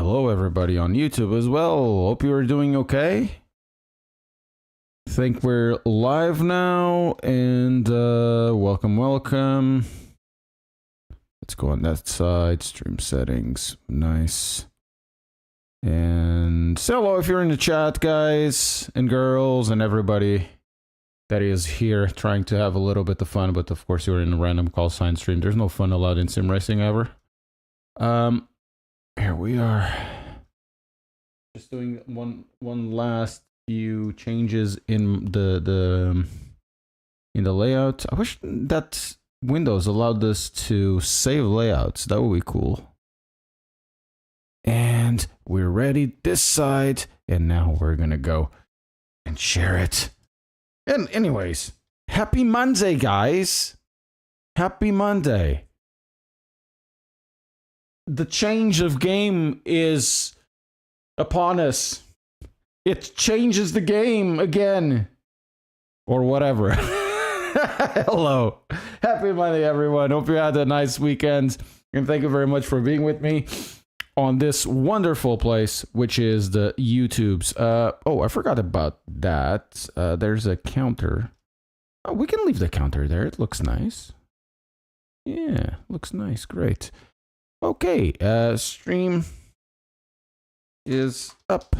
Hello everybody on YouTube as well. Hope you are doing okay. Think we're live now, and welcome. Let's go on that side, stream settings, nice. And say hello if you're in the chat, guys and girls and everybody that is here trying to have a little bit of fun, but of course you're in a random call sign stream. There's no fun allowed in sim racing ever. Here we are. Just doing one last few changes in the layout. I wish that Windows allowed us to save layouts. That would be cool. And we're ready this side, and now we're gonna go and share it. And anyways, happy Monday, guys. Happy Monday. The change of game is upon us. It changes the game again. Or whatever. Hello. Happy Monday, everyone. Hope you had a nice weekend. And thank you very much for being with me on this wonderful place, which is the YouTubes. Oh, I forgot about that. There's a counter. Oh, we can leave the counter there. It looks nice. Yeah, looks nice. Great. Okay, stream is up.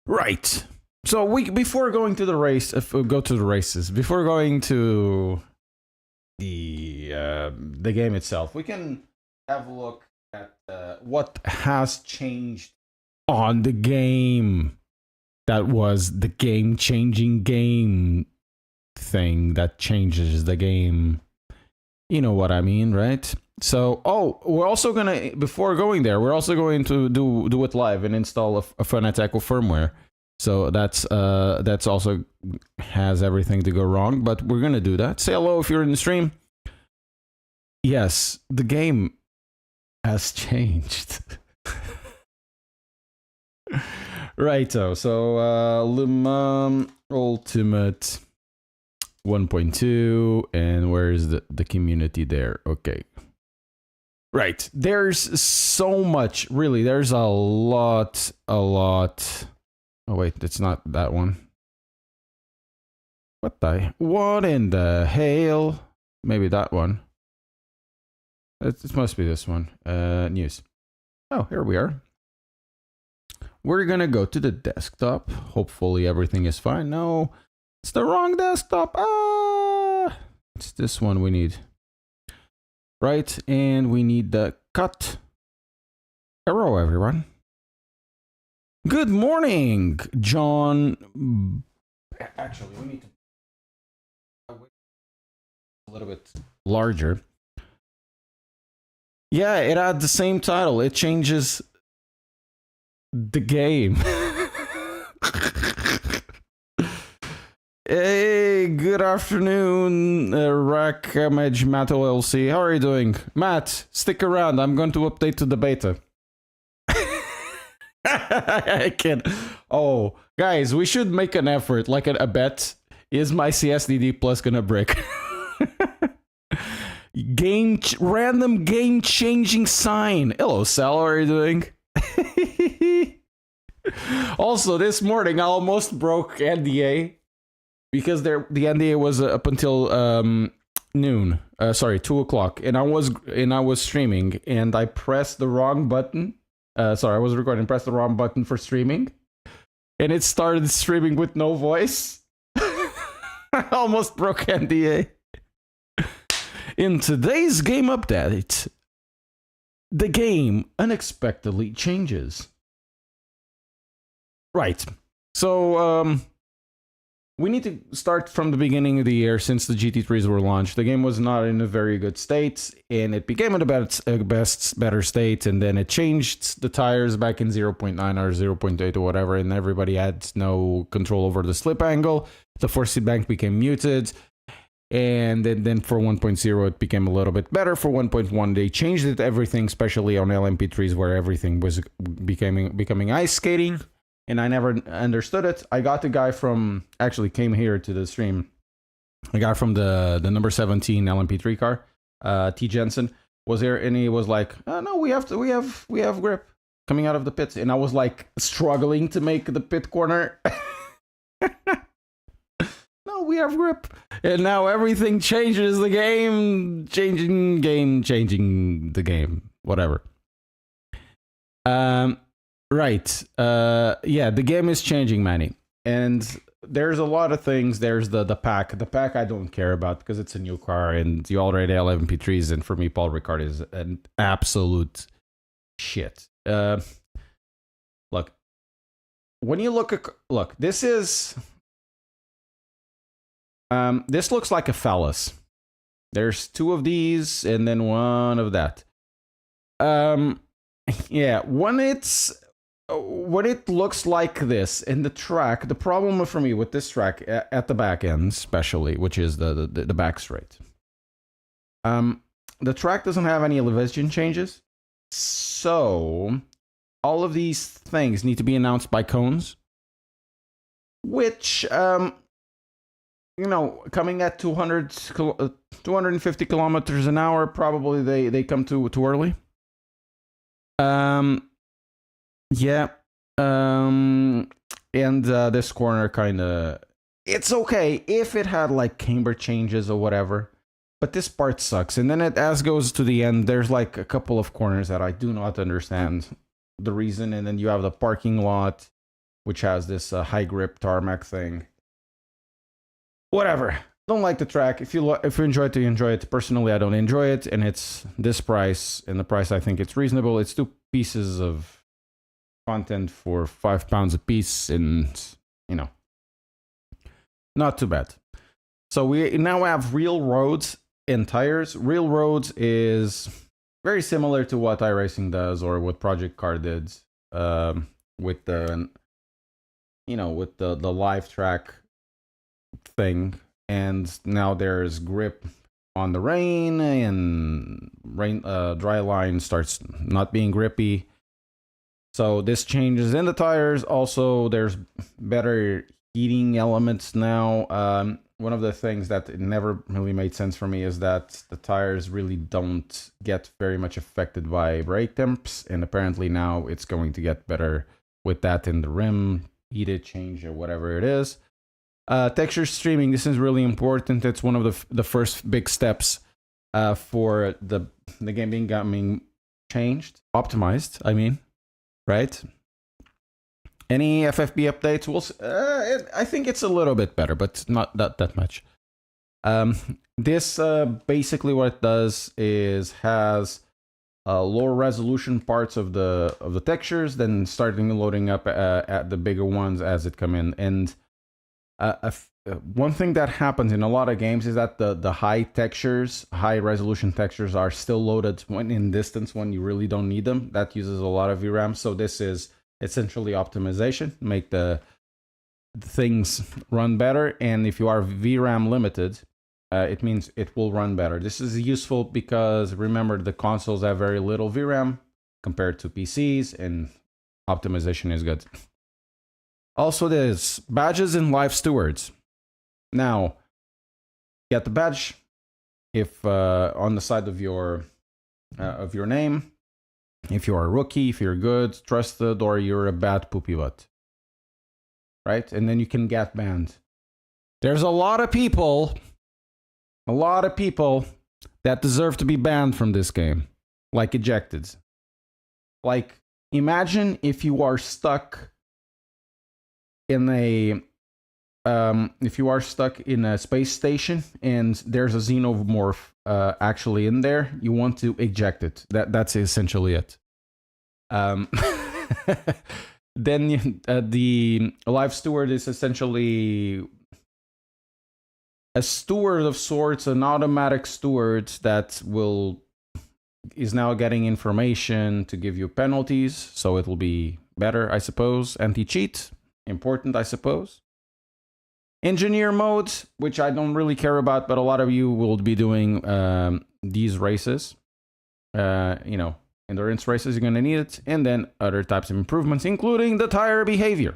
Right. So before going to the race, before going to the game itself, we can have a look at what has changed on the game. That was the game-changing game thing that changes the game. You know what I mean, right? So, we're also gonna, before going there, we're also going to do it live and install a Fanatec firmware. So that's also has everything to go wrong, but we're gonna do that. Say hello if you're in the stream. Yes, the game has changed. Righto. So Le Mans Ultimate 1.2, and where's the community there? Okay. Right. There's so much, really. There's a lot. Oh wait, that's not that one. What in the hell? Maybe that one. It must be this one. News. Oh, here we are. We're gonna go to the desktop. Hopefully everything is fine. No. It's the wrong desktop. It's this one we need. Right, and we need the cut. Hello, everyone. Good morning, John. Actually, we need to a little bit larger. Yeah, it had the same title. It changes the game. Hey, good afternoon, Rack Image Matt OLC. How are you doing? Matt, stick around. I'm going to update to the beta. I can't. Oh, guys, we should make an effort, like a bet. Is my CSDD Plus gonna break? Random game-changing sign. Hello, Sal. How are you doing? Also, this morning, I almost broke NDA. Because the NDA was up until noon, 2 o'clock, and I was streaming, and I pressed the wrong button. I was recording, pressed the wrong button for streaming, and it started streaming with no voice. I almost broke NDA. In today's game update, the game unexpectedly changes. Right. So, we need to start from the beginning of the year. Since the GT3s were launched, the game was not in a very good state, and it became in a better state, and then it changed the tires back in 0.9 or 0.8 or whatever, and everybody had no control over the slip angle. The force feedback became muted, and then for 1.0 it became a little bit better. For 1.1 they changed it, everything, especially on LMP3s where everything was becoming ice skating. And I never understood it. I got the guy from, actually came here to the stream, a guy from the number 17 LMP3 car, T. Jensen. was there, and he was like, oh, no, we have grip coming out of the pits, and I was like struggling to make the pit corner. No, we have grip, and now everything changes. The game changing the game, whatever. Right. Yeah, the game is changing, Manny, and there's a lot of things. There's the pack. The pack I don't care about because it's a new car and you already have 11 P3s. And for me, Paul Ricard is an absolute shit. Look, when you look, this is, this looks like a phallus. There's 2 of these and then 1 of that. Yeah, when it looks like this in the track, the problem for me with this track at the back end, especially, which is the back straight, the track doesn't have any elevation changes, so all of these things need to be announced by cones, which you know, coming at 250 kilometers an hour, probably they come too early. Yeah. And this corner kind of, it's okay if it had like camber changes or whatever, but this part sucks. And then as goes to the end, there's like a couple of corners that I do not understand the reason. And then you have the parking lot, which has this high grip tarmac thing. Whatever. Don't like the track. If you enjoy it, you enjoy it. Personally, I don't enjoy it, and it's this price. And the price, I think it's reasonable. It's 2 pieces of content for £5 a piece, and you know, not too bad. So we now have real roads and tires. Real roads is very similar to what iRacing does or what Project Car did, with the, you know, with the live track thing. And now there's grip on the rain, and dry line starts not being grippy. So this changes in the tires. Also, there's better heating elements now. One of the things that it never really made sense for me is that the tires really don't get very much affected by brake temps, and apparently now it's going to get better with that in the rim, heated change or whatever it is. Texture streaming, this is really important. It's one of the first big steps for the game being changed, optimized, I mean, right? Any FFB updates? I think it's a little bit better, but not that much. This basically what it does is has lower resolution parts of the textures, then starting loading up at the bigger ones as it come in. And one thing that happens in a lot of games is that the high resolution textures are still loaded when in distance when you really don't need them. That uses a lot of VRAM. So this is essentially optimization, make the things run better. And if you are VRAM limited, it means it will run better. This is useful because remember, the consoles have very little VRAM compared to PCs, and optimization is good. Also, there's badges and live stewards. Now, get the badge if on the side of your name, if you are a rookie, if you're good, trusted, or you're a bad poopy butt, right? And then you can get banned. There's a lot of people that deserve to be banned from this game, like ejected. Like, imagine if you are stuck in a space station and there's a xenomorph actually in there, you want to eject it. That's essentially it. Then the live steward is essentially a steward of sorts, an automatic steward that is now getting information to give you penalties, so it will be better, I suppose. Anti-cheat, important, I suppose. Engineer mode, which I don't really care about, but a lot of you will be doing these races. Endurance races, you're going to need it. And then other types of improvements, including the tire behavior.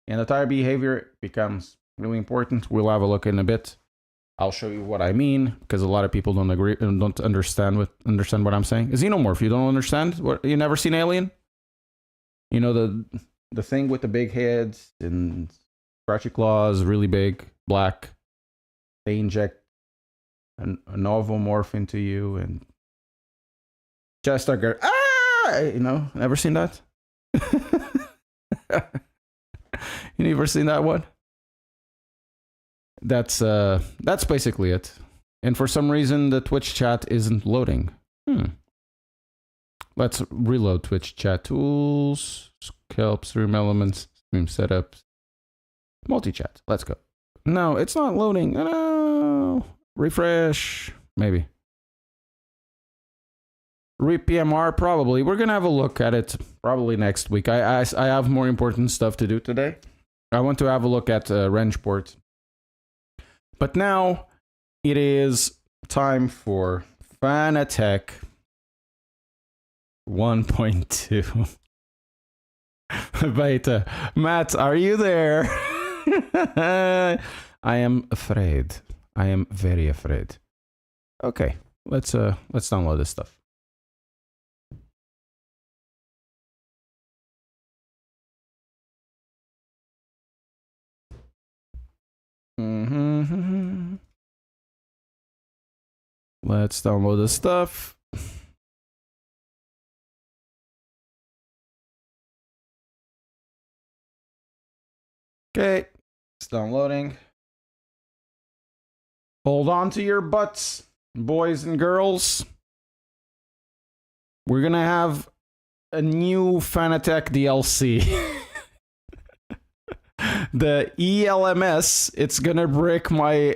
And the tire behavior becomes really important. We'll have a look in a bit. I'll show you what I mean, because a lot of people don't agree and don't understand what I'm saying. Xenomorph, you don't understand? What, you never seen Alien? You know the thing with the big heads and scratchy claws, really big, black. They inject a novel morph into you and just start going, ah! You know, never seen that? You never seen that one? That's basically it. And for some reason, the Twitch chat isn't loading. Let's reload Twitch chat tools, scalp, stream elements, stream setups, multi-chat. Let's go. No, it's not loading. No. Refresh. Maybe. Re-PMR, probably. We're going to have a look at it probably next week. I have more important stuff to do today. I want to have a look at Wrenchport. But now it is time for Fanatec 1.2 beta. Matt, are you there? I am afraid. I am very afraid. Okay, let's download this stuff. Let's download this stuff. Okay, it's downloading. Hold on to your butts, boys and girls. We're gonna have a new Fanatec DLC. The ELMS, it's gonna break my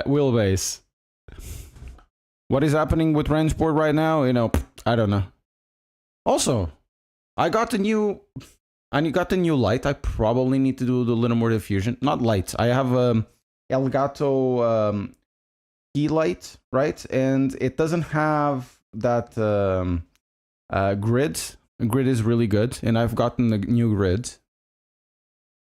wheelbase. What is happening with Wrenchport right now? You know, I don't know. Also, I got the new light. I probably need to do a little more diffusion. Not light. I have Elgato key light, right? And it doesn't have that grid. Grid is really good, and I've gotten the new grid.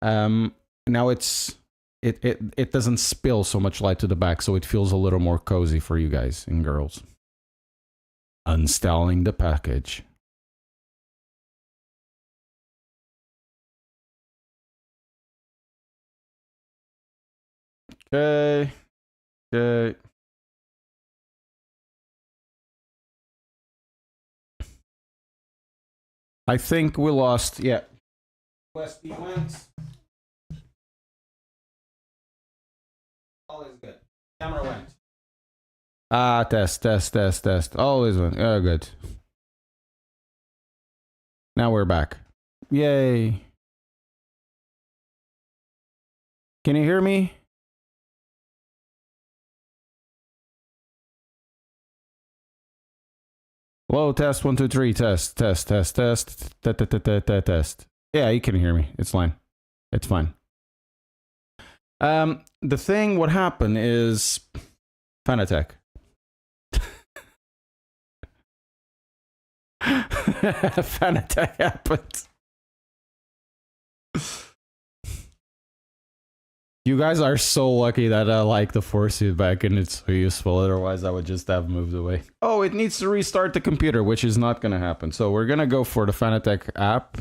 Now it doesn't spill so much light to the back, so it feels a little more cozy for you guys and girls. Uninstalling the package. Okay. Okay. I think we lost. Yeah. Westy went. All is good. Camera went. Test. Always went. Oh, good. Now we're back. Yay. Can you hear me? Hello, test 1 2 3. Test. Yeah, you can hear me. It's fine. It's fine. The thing, what happened is Fanatec. Fanatec happened. You guys are so lucky that I like the force feedback and it's so useful. Otherwise, I would just have moved away. Oh, it needs to restart the computer, which is not going to happen. So we're going to go for the Fanatec app.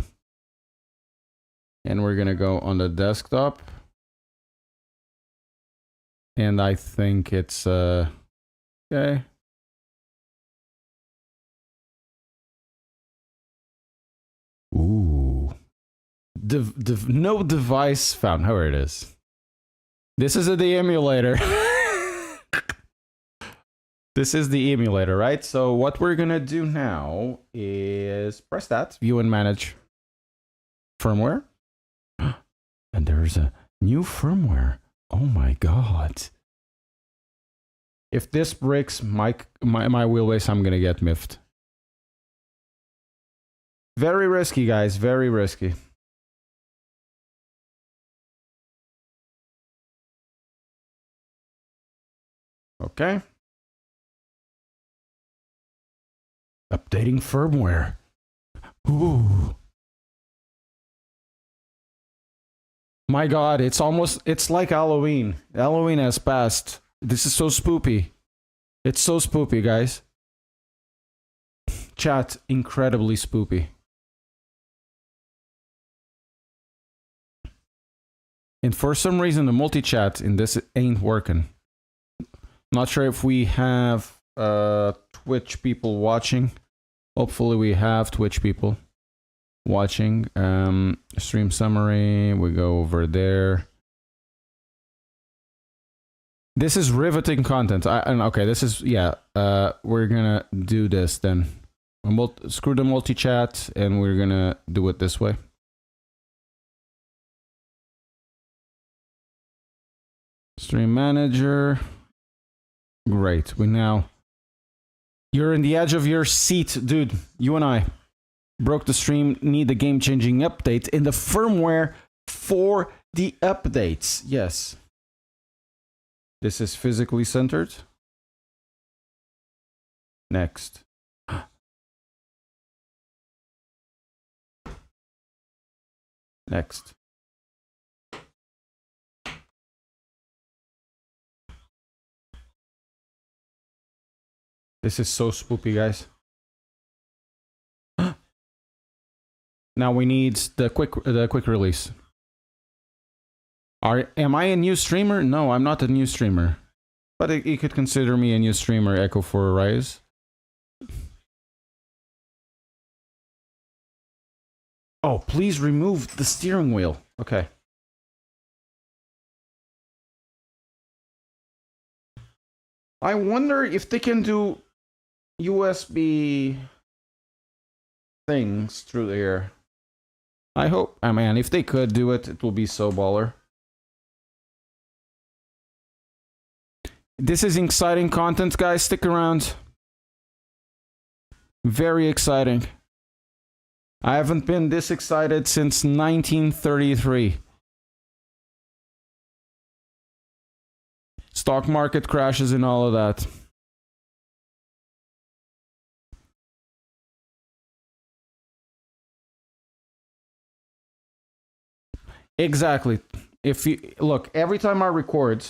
And we're going to go on the desktop. And I think it's, okay. Ooh. No device found. Here it is. This is the emulator. This is the emulator, right? So what we're gonna do now is press that, view and manage firmware. And there's a new firmware. Oh my god. If this breaks my wheelbase, I'm gonna get miffed. Very risky, guys, very risky. Okay. Updating firmware. Ooh. My god, it's like Halloween. Halloween has passed. This is so spoopy. It's so spoopy, guys. Chat, incredibly spoopy. And for some reason, the multi-chat in this ain't working. Not sure if we have Twitch people watching. Hopefully we have Twitch people watching. Stream summary, we go over there. This is riveting content. Okay, this is, yeah, we're gonna do this then. Screw the multi-chat, and we're gonna do it this way. Stream manager. Great, we now... You're in the edge of your seat, dude. You and I broke the stream, need a game-changing update in the firmware for the updates. Yes. This is physically centered. Next. Next. This is so spoopy, guys. Now we need the quick release. Am I a new streamer? No, I'm not a new streamer. But you could consider me a new streamer, Echo for Rise. Oh, please remove the steering wheel. Okay. I wonder if they can do USB things through there. I hope. I mean, if they could do it, it will be so baller. This is exciting content, guys. Stick around. Very exciting. I haven't been this excited since 1933. Stock market crashes and all of that. Exactly. If you look, every time I record,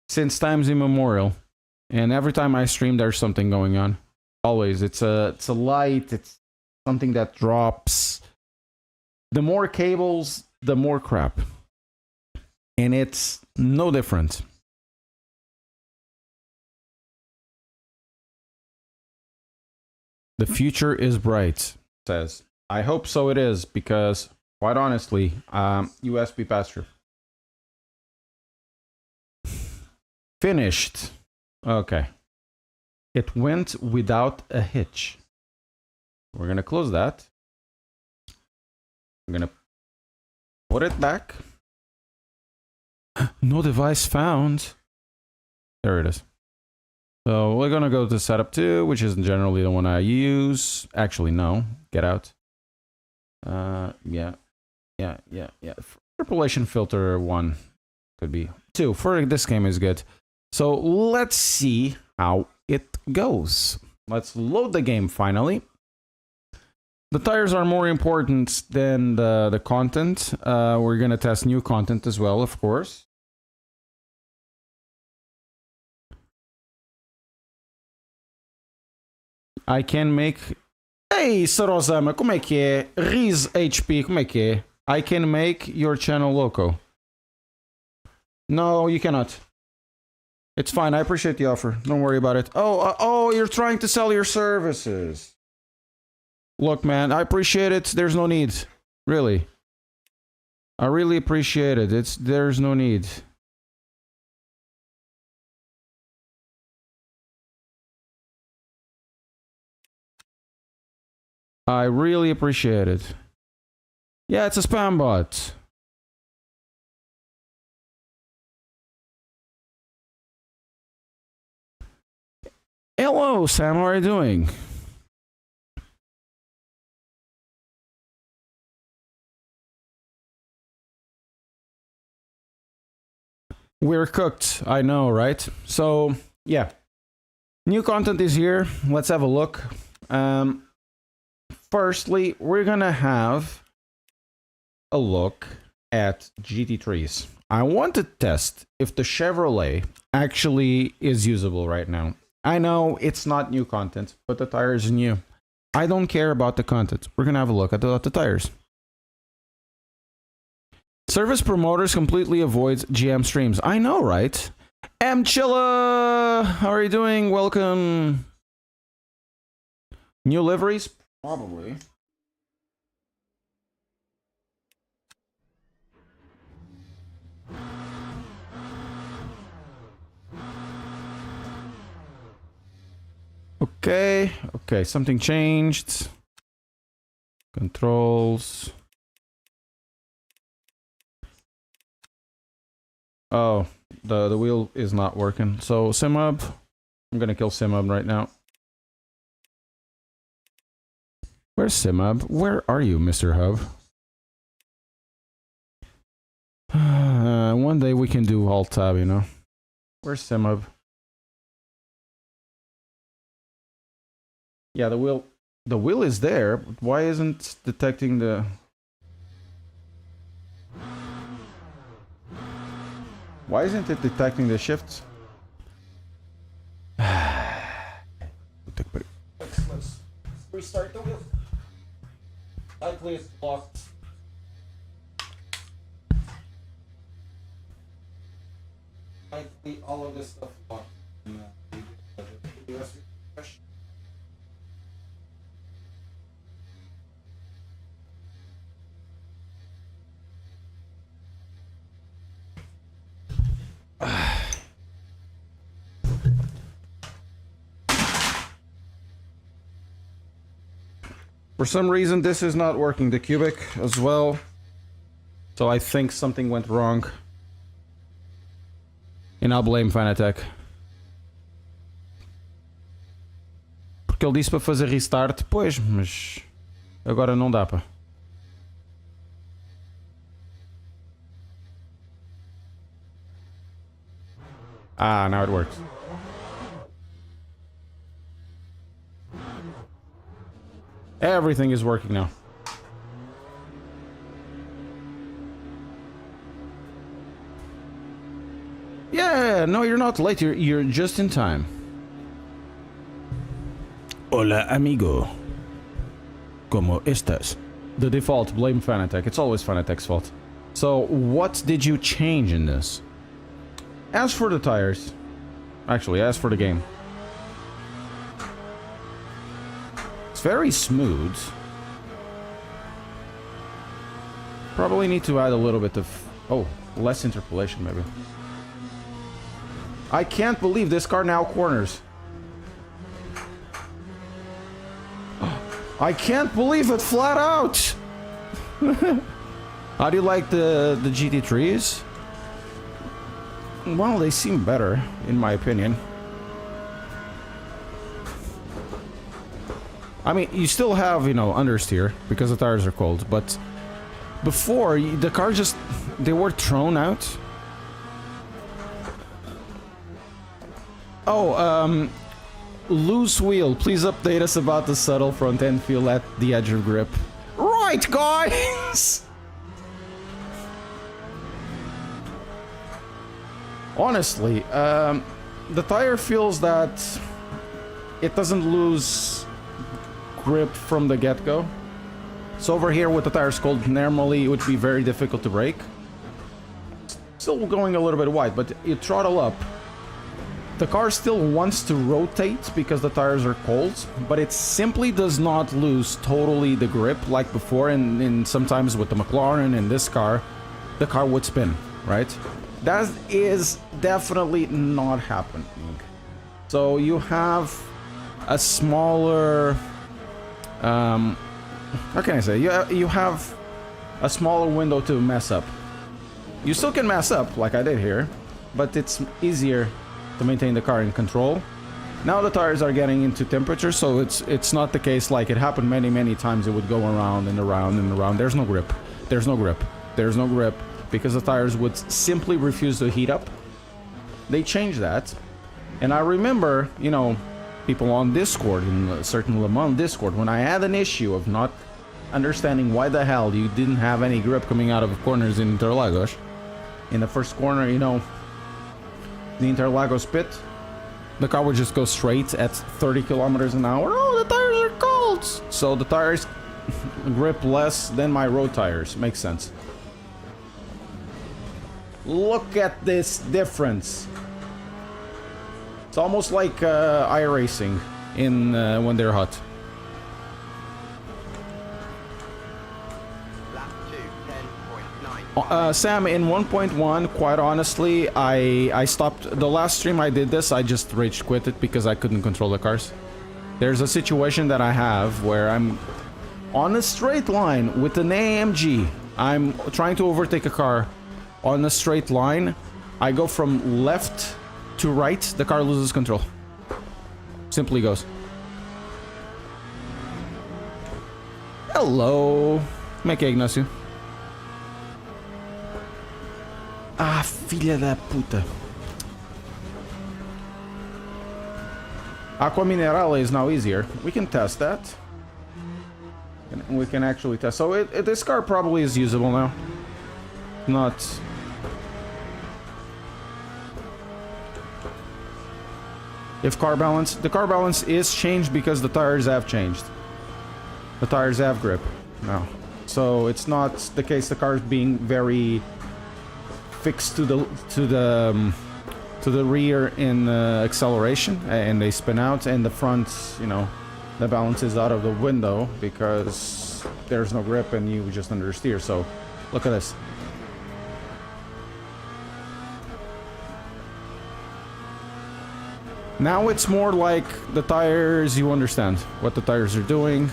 since times immemorial, and every time I stream, there's something going on. Always, it's a light. It's something that drops. The more cables, the more crap, and it's no different. The future is bright, says. I hope so it is, because quite honestly, USB pass-through. Finished. Okay. It went without a hitch. We're gonna close that. I'm gonna put it back. No device found. There it is. So we're gonna go to setup 2, which is generally the one I use. Actually, no. Get out. Yeah. Interpolation filter 1 could be 2. For this game is good. So let's see how it goes. Let's load the game finally. The tires are more important than the content. We're gonna test new content as well, of course. I can make... Hey, Sarosama, como é que é? Riz HP, como é que é? I can make your channel loco. No, you cannot. It's fine, I appreciate the offer. Don't worry about it. Oh, you're trying to sell your services. Look, man, I appreciate it. There's no need. Really. I really appreciate it. There's no need. I really appreciate it. Yeah, it's a spam bot. Hello, Sam. How are you doing? We're cooked. I know, right? So, yeah. New content is here. Let's have a look. Firstly, we're gonna have a look at GT3s. I want to test if the Chevrolet actually is usable right now. I know it's not new content, but the tires are new. I don't care about the content. We're gonna have a look at the tires. Service promoters completely avoids GM streams. I know, right? Chilla, how are you doing? Welcome. New liveries? Probably. Okay, something changed. Controls. Oh, the wheel is not working. So Simub, I'm gonna kill Simub right now. Where's Simub? Where are you, Mr. Hub? One day we can do alt tab, you know. Where's Simub? Yeah, the wheel is there, but why isn't detecting the... Why isn't it detecting the shifts? Let's restart the wheel. Likely it's blocked. Likely all of this stuff blocked. For some reason, this is not working. The Cubic as well. So I think something went wrong. And I'll blame Fanatec. Porque ele disse para fazer restart depois, mas agora não dá para. Ah, now it works. Everything is working now. Yeah, no, you're not late. You're just in time. Hola, amigo. ¿Cómo estás? The default, blame Fanatec. It's always Fanatec's fault. So, what did you change in this? As for the tires... Actually, as for the game... It's very smooth. Probably need to add a little bit of... Oh, less interpolation maybe. I can't believe this car now corners. I can't believe it flat out! How do you like the GT3s? Well, they seem better, in my opinion. I mean, you still have, you know, understeer, because the tires are cold, but... Before, the cars just... They were thrown out. Oh, Loose Wheel, please update us about the subtle front end feel at the edge of grip. Right, guys! Honestly, the tire feels that it doesn't lose grip from the get-go. So over here with the tires cold, normally it would be very difficult to brake. Still going a little bit wide, but you throttle up. The car still wants to rotate because the tires are cold, but it simply does not lose totally the grip like before, and sometimes with the McLaren and this car, the car would spin, right? That is definitely not happening. So you have a smaller... how can I say? You have a smaller window to mess up. You still can mess up, like I did here, but it's easier to maintain the car in control. Now the tires are getting into temperature, so it's not the case like it happened many times. It would go around and around and around. There's no grip. There's no grip. There's no grip because the tires would simply refuse to heat up. They changed that. And I remember, you know, people on Discord, in a certain Le Mans Discord, when I had an issue of not understanding why the hell you didn't have any grip coming out of corners in Interlagos. In the first corner, you know, the Interlagos pit, the car would just go straight at 30 kilometers an hour. Oh, the tires are cold! So the tires grip less than my road tires. Makes sense. Look at this difference. It's almost like iRacing in when they're hot. Sam, in 1.1, quite honestly, I stopped. The last stream I did this, I just rage quit it because I couldn't control the cars. There's a situation that I have where I'm on a straight line with an AMG. I'm trying to overtake a car on a straight line. I go from left to right, the car loses control. Simply goes. Hello. Como é que é, Ignacio? Ah, filha da puta. Aqua Minerale is now easier. We can test that. We can actually test. So this car probably is usable now. Not... If car balance... The car balance is changed because the tires have changed. The tires have grip now. So it's not the case the car is being very... fixed to the rear in acceleration, and they spin out, and the front, you know, the balance is out of the window because there's no grip and you just understeer. So look at this. Now it's more like the tires, you understand what the tires are doing.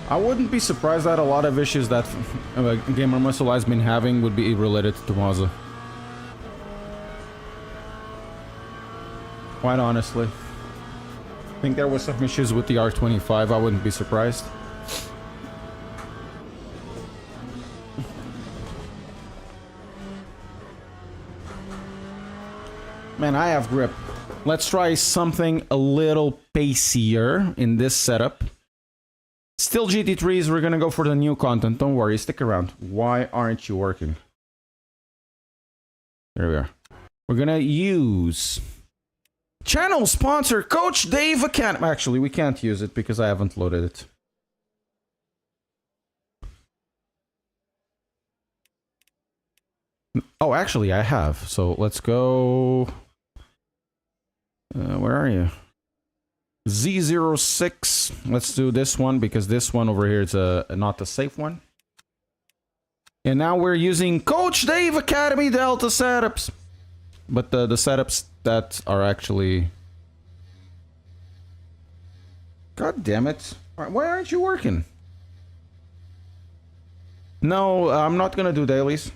I wouldn't be surprised that a lot of issues that Gamer Muscle has been having would be related to Mazda. Quite honestly. I think there was some issues with the R25, I wouldn't be surprised. Man, I have grip. Let's try something a little pacier in this setup. Still GT3s, we're gonna go for the new content. Don't worry, stick around. Why aren't you working? There we are. We're gonna use channel sponsor Coach Dave Academy. Actually, we can't use it because I haven't loaded it. Oh, actually, I have. So let's go. Where are you? Z06. Let's do this one because this one over here is not a safe one. And now we're using Coach Dave Academy Delta setups. But the setups that are actually... God damn it. Why aren't you working? No, I'm not gonna do dailies.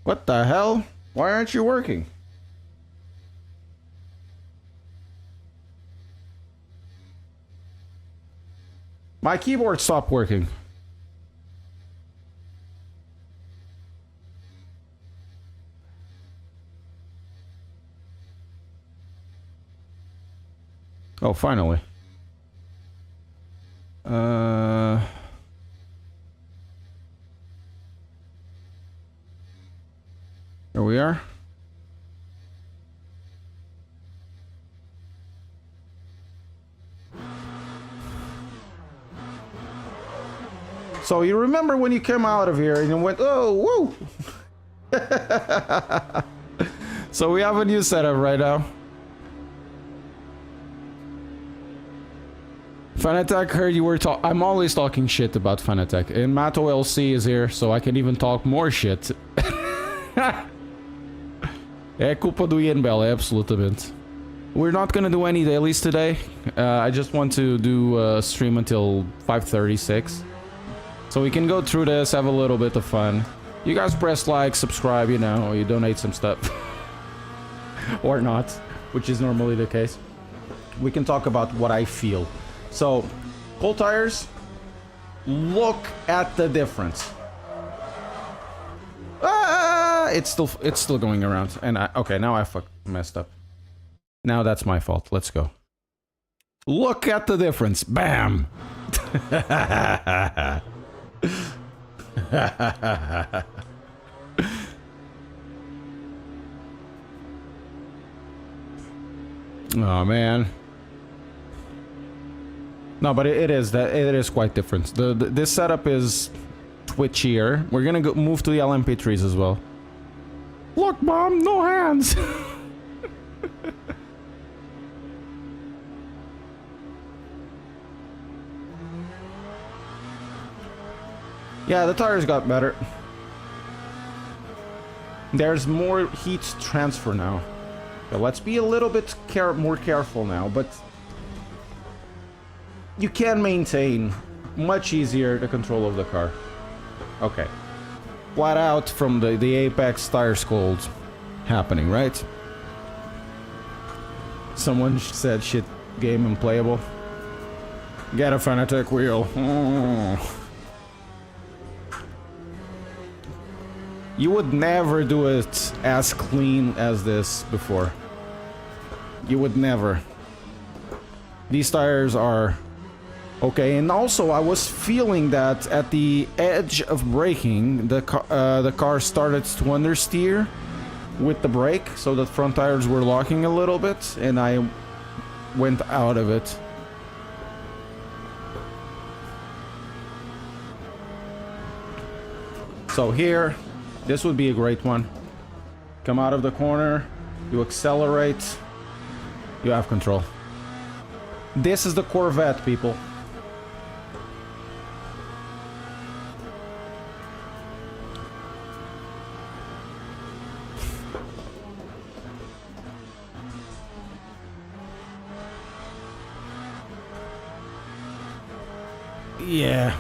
What the hell? Why aren't you working? My keyboard stopped working. Oh, finally. Here we are. So you remember when you came out of here and you went, oh, woo! So we have a new setup right now. Fanatec, heard you were talking. I'm always talking shit about Fanatec. And Matt OLC is here, so I can even talk more shit. É culpa do Ian Bell, absolutamente. We're not gonna do any dailies today. I just want to do a stream until 5:36. So we can go through this, have a little bit of fun. You guys press like, subscribe, you know, or you donate some stuff. Or not, which is normally the case. We can talk about what I feel. So, cold tires. Look at the difference. It's still going around. And okay, now I messed up. Now that's my fault. Let's go. Look at the difference. Bam. Oh man. No, but it is quite different. This setup is twitchier. We're gonna move to the LMP3s as well. Look, Mom, no hands. Yeah, the tires got better. There's more heat transfer now. So let's be a little bit more careful now, but you can maintain much easier the control of the car. Okay. Flat out from the Apex tire scolds happening, right? Someone said shit game unplayable. Get a Fanatec wheel. Oh. You would never do it as clean as this before. You would never. These tires are okay, and also I was feeling that at the edge of braking, the car started to understeer with the brake, so the front tires were locking a little bit, and I went out of it. So here, this would be a great one. Come out of the corner, you accelerate, you have control. This is the Corvette, people. Yeah,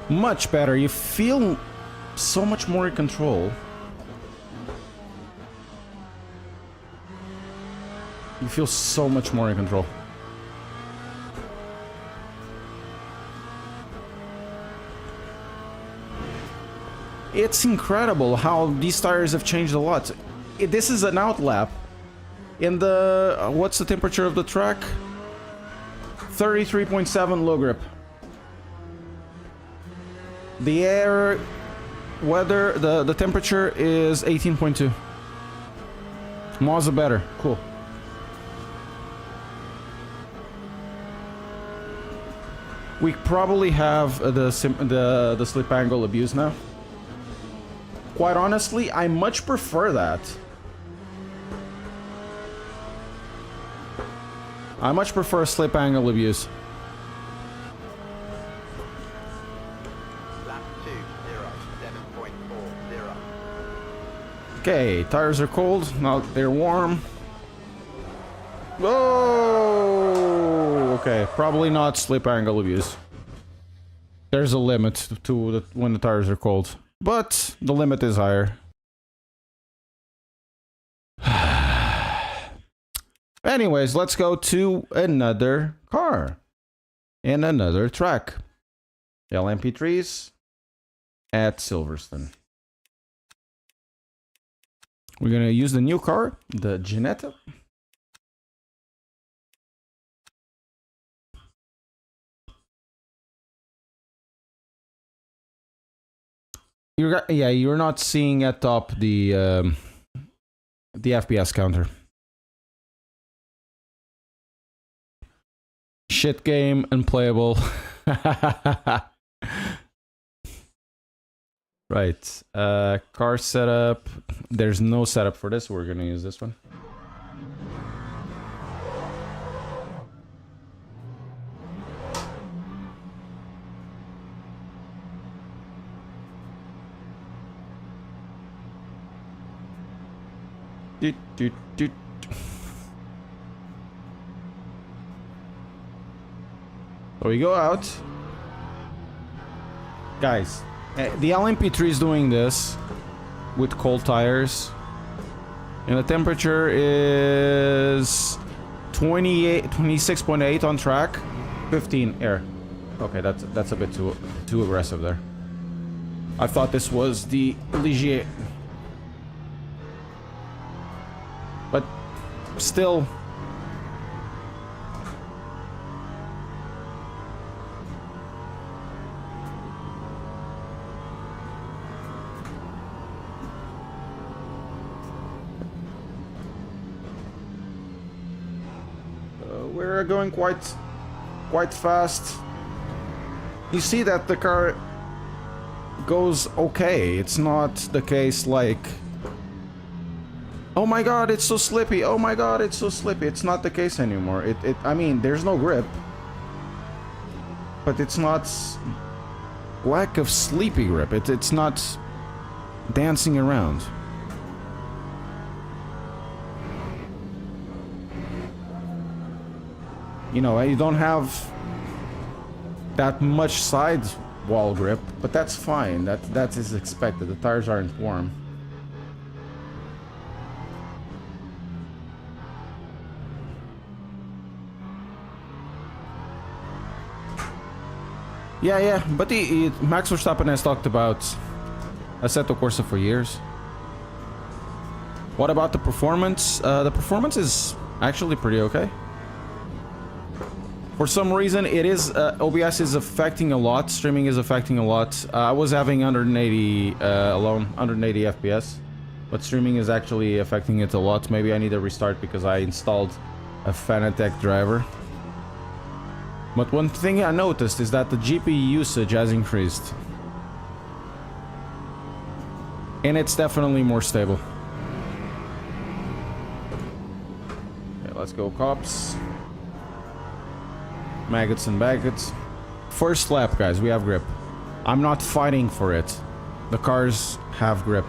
much better. You feel so much more in control. You feel so much more in control. It's incredible how these tires have changed a lot. This is an outlap. In the... what's the temperature of the track? 33.7 low grip. The air... weather... the temperature is 18.2. Mazda better. Cool. We probably have the slip angle abuse now. Quite honestly, I much prefer that. I much prefer slip angle abuse. Lap 2:07.40. Okay, tires are cold. Now they're warm. Oh, okay. Probably not slip angle abuse. There's a limit to when the tires are cold, but the limit is higher. Anyways, let's go to another car and another track. LMP3s at Silverstone. We're gonna use the new car, the Ginetta. You're not seeing at top the FPS counter. Shit game, unplayable. Right. Car setup. There's no setup for this. We're gonna use this one. Doot, doot, doot. So we go out. Guys, the LMP3 is doing this with cold tires. And the temperature is 26.8 on track, 15 air. Okay, that's a bit too aggressive there. I thought this was the Ligier. But still. We're going quite fast. You see that the car goes okay. It's not the case like, oh my god, it's so slippy. Oh my god, it's so slippy. It's not the case anymore. I mean, there's no grip, but it's not lack of sleepy grip. It's not dancing around. You know, you don't have that much side wall grip, but that's fine. That is expected. The tires aren't warm. Yeah, but Max Verstappen has talked about Assetto Corsa for years. What about the performance? The performance is actually pretty okay. For some reason, it is OBS is affecting a lot. Streaming is affecting a lot. I was having 180 alone, 180 FPS, but streaming is actually affecting it a lot. Maybe I need to restart because I installed a Fanatec driver. But one thing I noticed is that the GPU usage has increased, and it's definitely more stable. Okay, let's go, cops. Maggots and baggots. First lap, guys, we have grip. I'm not fighting for it. The cars have grip.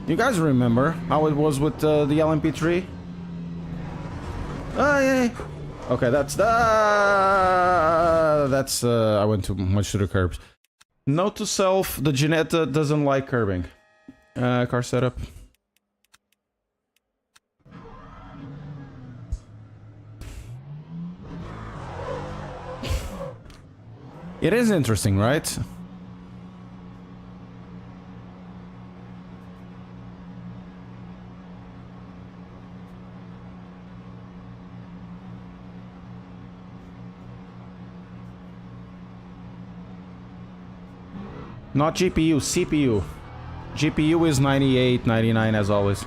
You guys remember how it was with the LMP3? Oh, yeah. Okay, that's I went too much to the curbs. Note to self, the Ginetta doesn't like curbing. Car setup. It is interesting, right? Not GPU, CPU. GPU is 98, 99 as always.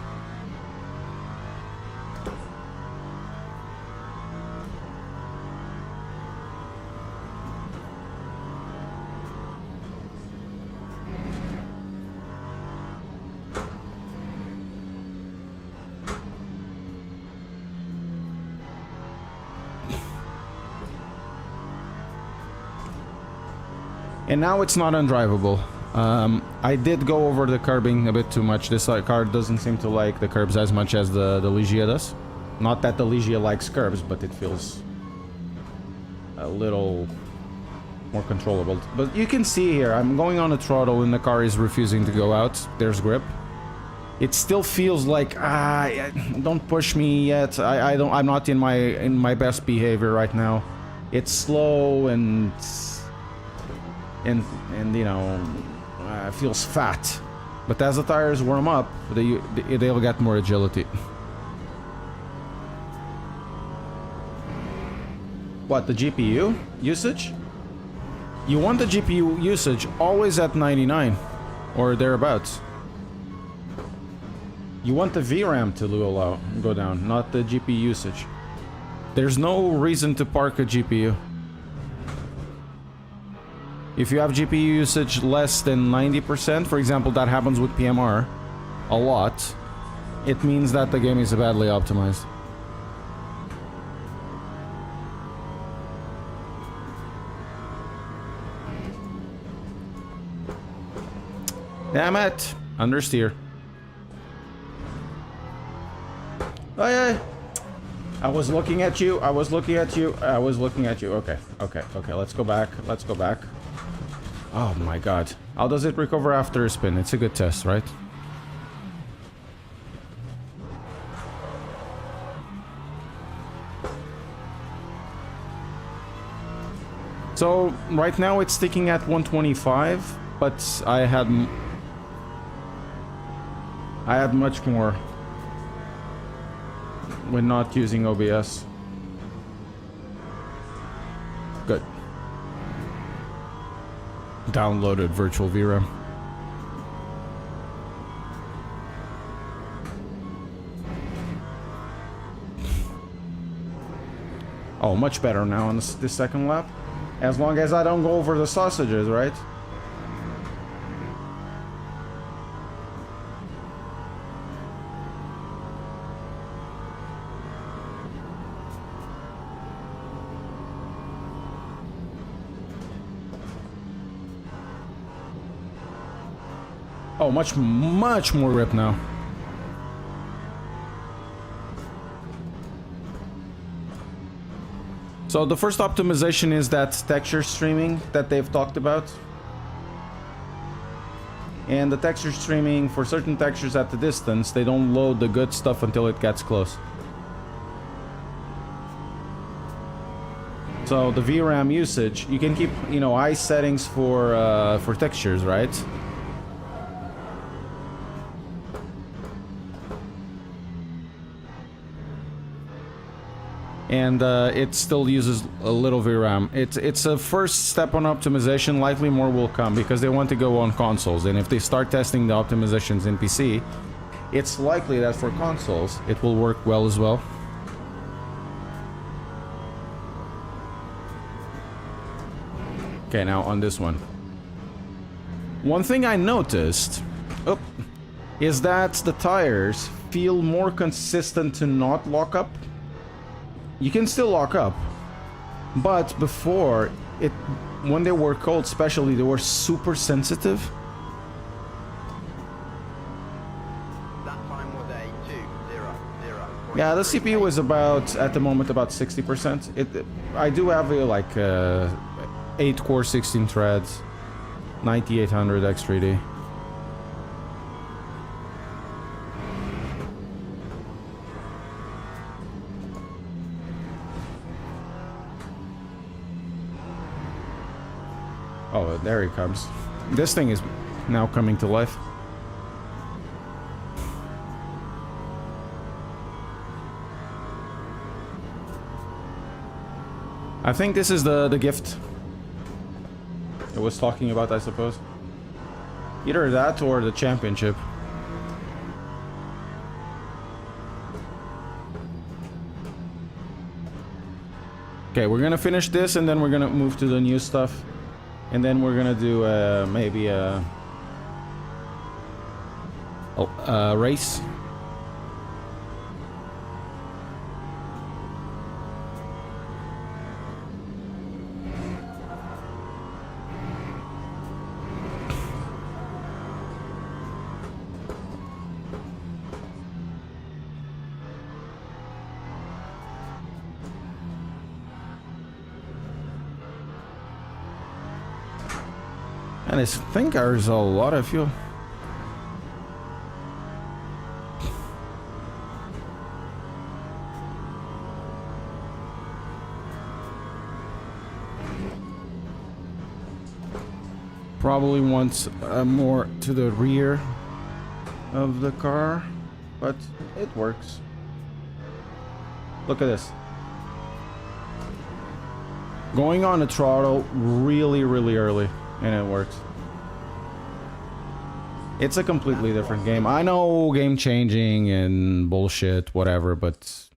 And now it's not undrivable. I did go over the curbing a bit too much. This car doesn't seem to like the curbs as much as the Ligia does. Not that the Ligia likes curbs, but it feels a little more controllable. But you can see here, I'm going on a throttle and the car is refusing to go out. There's grip. It still feels like, don't push me yet. I'm not in my best behavior right now. It's slow and you know, feels fat. But as the tires warm up, they'll get more agility. What, the GPU usage? You want the GPU usage always at 99 or thereabouts. You want the VRAM to go down, not the GPU usage. There's no reason to park a GPU. If you have GPU usage less than 90%, for example, that happens with PMR a lot, it means that the game is badly optimized. Damn it! Understeer. Oh yeah. I was looking at you. I was looking at you. I was looking at you. Okay. Let's go back. Let's go back. Oh my god. How does it recover after a spin? It's a good test, right? So right now it's sticking at 125, but I had much more when not using OBS. Good. Downloaded virtual VRAM. Oh, much better now on this second lap. As long as I don't go over the sausages, right? Oh, much more rip now. So the first optimization is that texture streaming that they've talked about. And the texture streaming, for certain textures at the distance, they don't load the good stuff until it gets close. So the VRAM usage, you can keep, you know, high settings for textures, right? And it still uses a little VRAM. It's a first step on optimization. Likely more will come because they want to go on consoles, and if they start testing the optimizations in PC, it's likely that for consoles it will work well as well. Okay, now on this one. One thing I noticed is that the tires feel more consistent to not lock up. You can still lock up, but before, when they were cold especially, they were super sensitive. That time was a 2-0-0. Yeah, the CPU was about, at the moment, about 60%. I do have like 8-core 16 threads, 9800 X3D. Oh, there he comes. This thing is now coming to life. I think this is the gift it was talking about, I suppose. Either that or the championship. Okay, we're gonna finish this and then we're gonna move to the new stuff. And then we're gonna do maybe a race. And I think there's a lot of fuel. Probably wants more to the rear of the car, but it works. Look at this. Going on the throttle really early. And it works. It's a completely different game. I know game changing and bullshit, whatever, but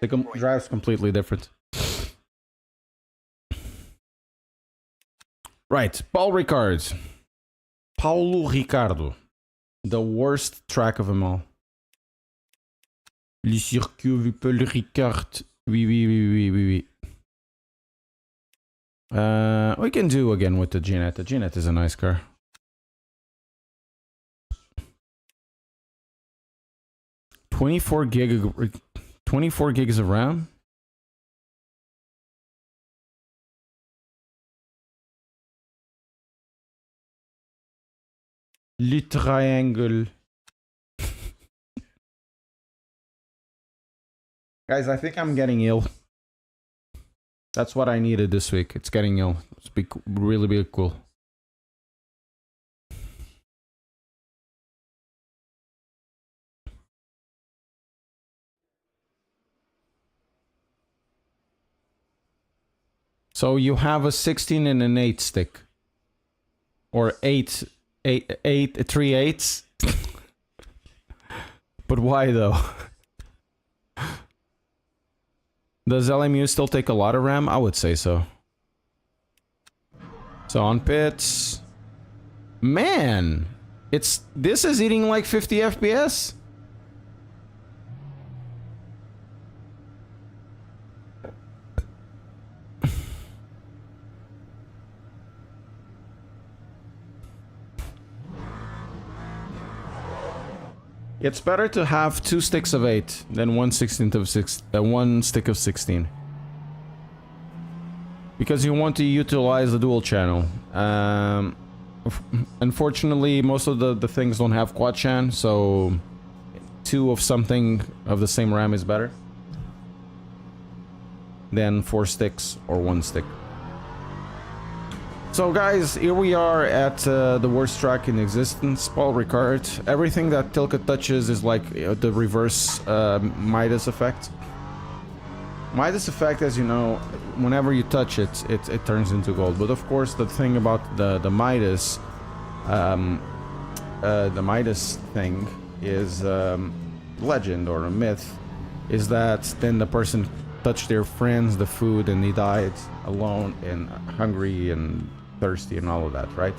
the drive's completely different. Right, Paulo Ricardo. The worst track of them all. Le circuit Paul Ricard. Oui. We can do again with the Ginette. The Ginette is a nice car. $24 gigs of RAM. Le triangle. Guys, I think I'm getting ill. That's what I needed this week. It's getting ill. It's really be cool. So you have a 16 and an 8 stick. Or 3 8s. But why though? Does LMU still take a lot of RAM? I would say so. So on pits. Man! This is eating like 50 FPS? It's better to have 2 sticks of 8 than 1 stick of 16. Because you want to utilize the dual channel. Unfortunately, most of the things don't have quad chan, so 2 of something of the same RAM is better than 4 sticks or 1 stick. So guys, here we are at the worst track in existence, Paul Ricard. Everything that Tilka touches is like the reverse Midas effect. Midas effect, as you know, whenever you touch it, it turns into gold. But of course, the thing about the Midas thing is legend or a myth, is that then the person touched their friends, the food, and he died alone and hungry and thirsty and all of that, right?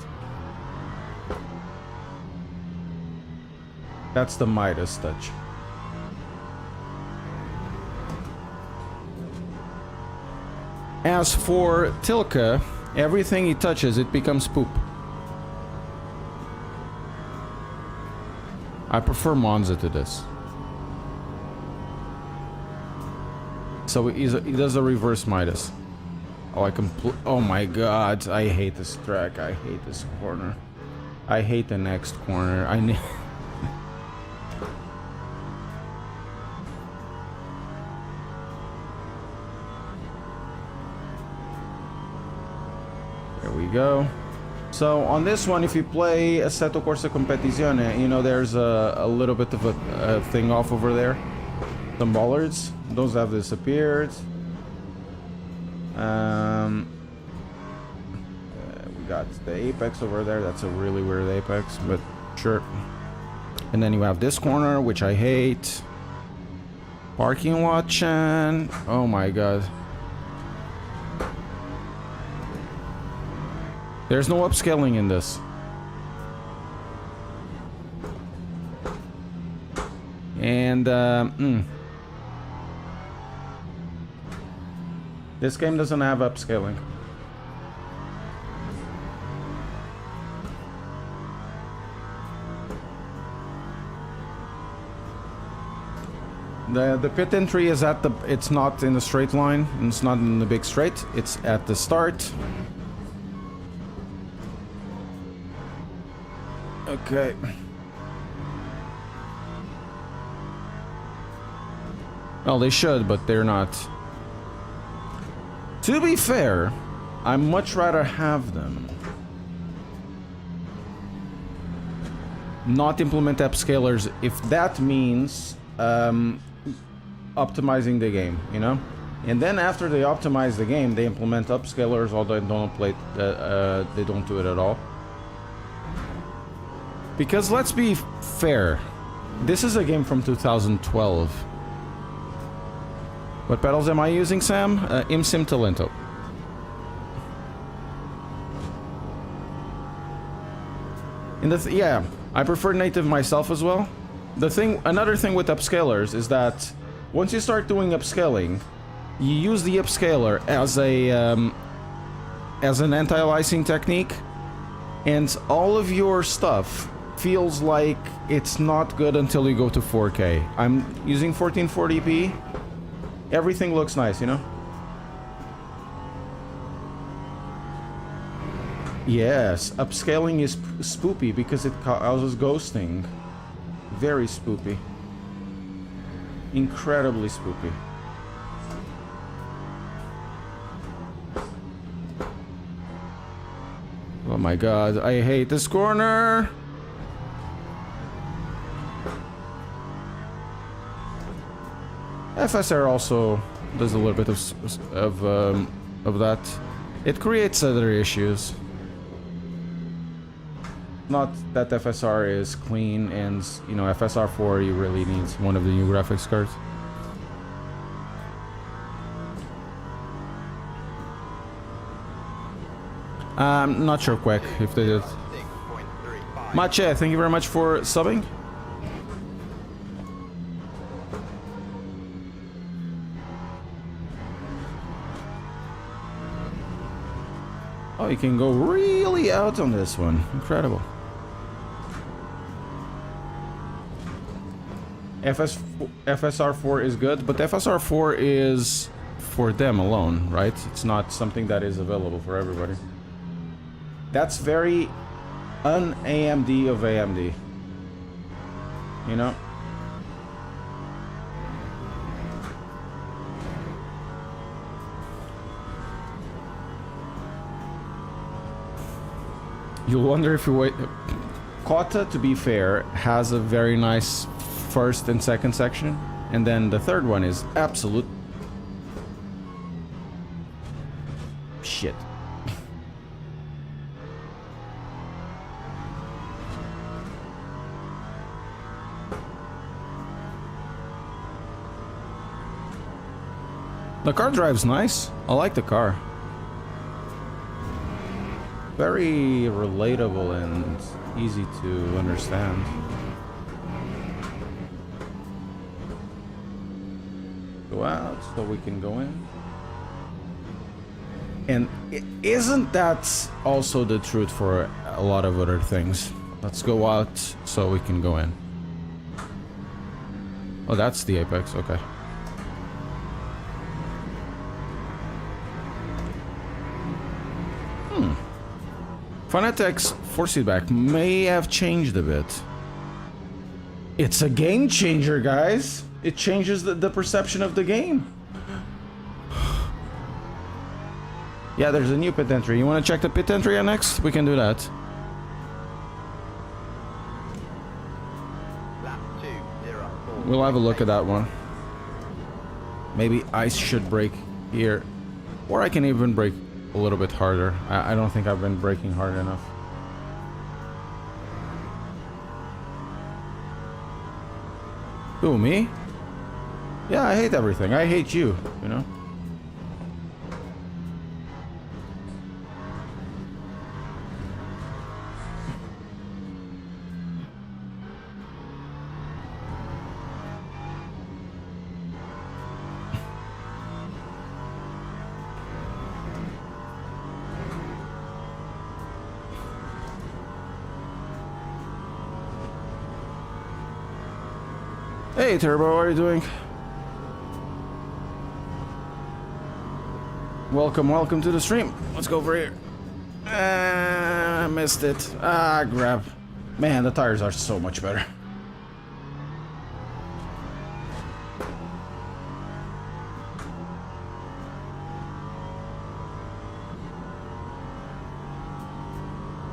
That's the Midas touch. As for Tilka, everything he touches, it becomes poop. I prefer Monza to this. So he does a reverse Midas. Oh, oh my god, I hate this track. I hate this corner. I hate the next corner. There we go. So on this one, if you play Assetto Corsa Competizione, you know there's a little bit of a thing off over there. Some bollards. Those have disappeared. We got the apex over there. That's a really weird apex, but sure. And then you have this corner, which I hate. Parking lot chan. Oh my god. There's no upscaling in this. And this game doesn't have upscaling. The pit entry is at it's not in the straight line, and it's not in the big straight, it's at the start. Okay. Well, they should, but they're not. To be fair, I'd much rather have them not implement upscalers if that means optimizing the game, you know? And then after they optimize the game, they implement upscalers, although they don't do it at all. Because let's be fair, this is a game from 2012. What pedals am I using, Sam? ImSim Talento. Yeah, I prefer native myself as well. Another thing with upscalers is that once you start doing upscaling, you use the upscaler as an anti-aliasing technique, and all of your stuff feels like it's not good until you go to 4K. I'm using 1440p. Everything looks nice, you know? Yes, upscaling is spoopy because it causes ghosting. Very spoopy. Incredibly spoopy. Oh my god, I hate this corner. FSR also does a little bit of that. It creates other issues. Not that FSR is clean, and you know, FSR 4 you really need one of the new graphics cards. I'm not sure, Quack, if they did. 6.35. Mache, thank you very much for subbing. Oh, you can go really out on this one. Incredible. FSR4 is good, but FSR4 is for them alone, right? It's not something that is available for everybody. That's very un-AMD of AMD. You know? You'll wonder if you wait. Kota, to be fair, has a very nice first and second section, and then the third one is absolute shit. The car drives nice. I like the car. Very relatable and easy to understand. Go out so we can go in. And isn't that also the truth for a lot of other things? Let's go out so we can go in. Oh, that's the apex, okay. Fanatec's force feedback may have changed a bit. It's a game changer, guys. It changes the perception of the game. Yeah, there's a new pit entry. You want to check the pit entry next? We can do that. Lap 2, 0, 4. We'll have a look at that one. Maybe ice should brake here. Or I can even brake a little bit harder. I don't think I've been braking hard enough. Who, me? Yeah, I hate everything. I hate you, you know? Hey Turbo, how are you doing? Welcome to the stream. Let's go over here. I missed it. Grab. Man, the tires are so much better.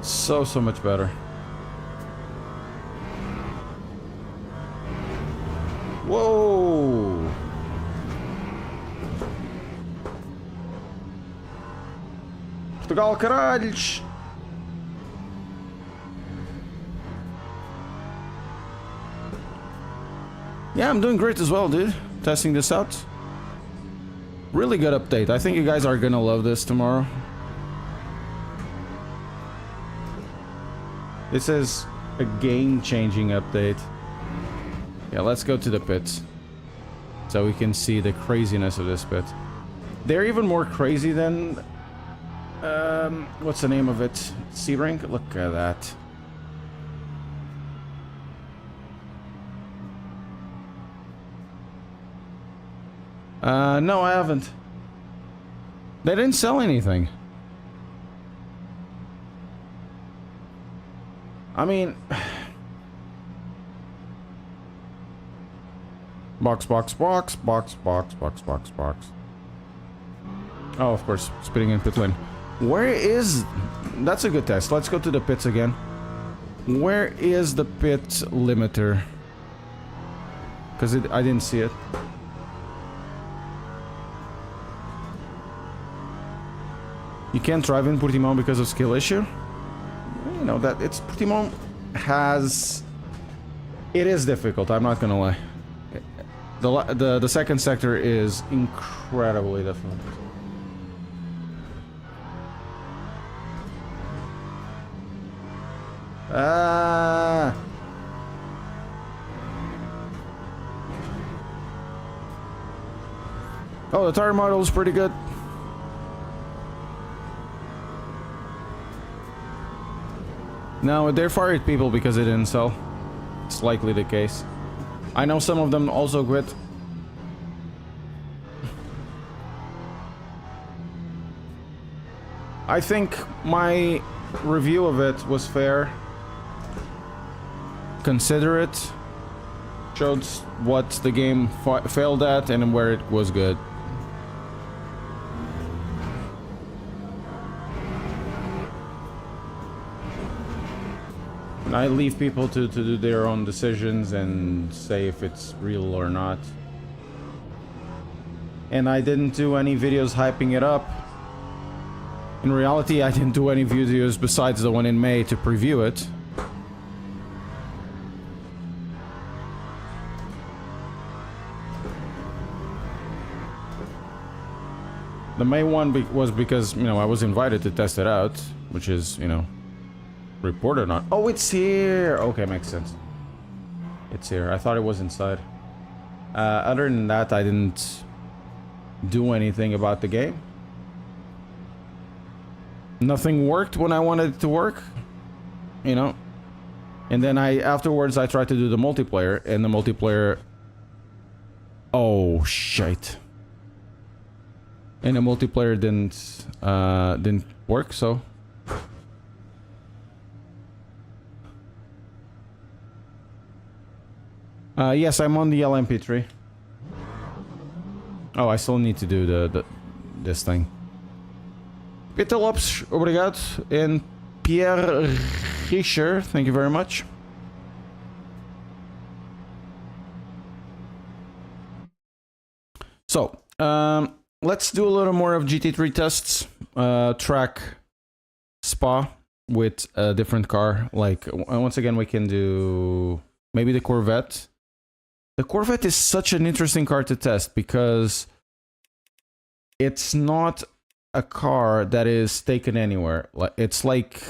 So much better. Whoa! Portugal, caralhos! Yeah, I'm doing great as well, dude. Testing this out. Really good update. I think you guys are gonna love this tomorrow. This is a game-changing update. Yeah, let's go to the pits so we can see the craziness of this pit. They're even more crazy than what's the name of it? Sebring? Look at that. No, I haven't. They didn't sell anything. I mean, box. Oh, of course, spitting in pit lane. Where is... That's a good test. Let's go to the pits again. Where is the pit limiter? Because I didn't see it. You can't drive in Portimão because of skill issue? You know, that it's... Portimão has... It is difficult, I'm not gonna lie. The second sector is incredibly difficult. Oh, the tire model is pretty good. No, they're fired people because they didn't sell. It's likely the case. I know some of them also quit. I think my review of it was fair. Considerate. Showed what the game failed at and where it was good. I leave people to do their own decisions and say if it's real or not. And I didn't do any videos hyping it up. In reality, I didn't do any videos besides the one in May to preview it. The May one was because, you know, I was invited to test it out, which is, you know, reported on. Oh, it's here. Okay, makes sense. It's here. I thought it was inside. Other than that, I didn't do anything about the game. Nothing worked when I wanted it to work, you know. And then afterwards I tried to do the multiplayer, and the multiplayer... Oh, shit. And the multiplayer didn't work, so... Yes, I'm on the LMP3. Oh, I still need to do this thing. Peter Lopes, obrigado. And Pierre Richer, thank you very much. So, let's do a little more of GT3 tests. Track Spa with a different car. Like, once again, we can do maybe the Corvette. The Corvette is such an interesting car to test because it's not a car that is taken anywhere. It's like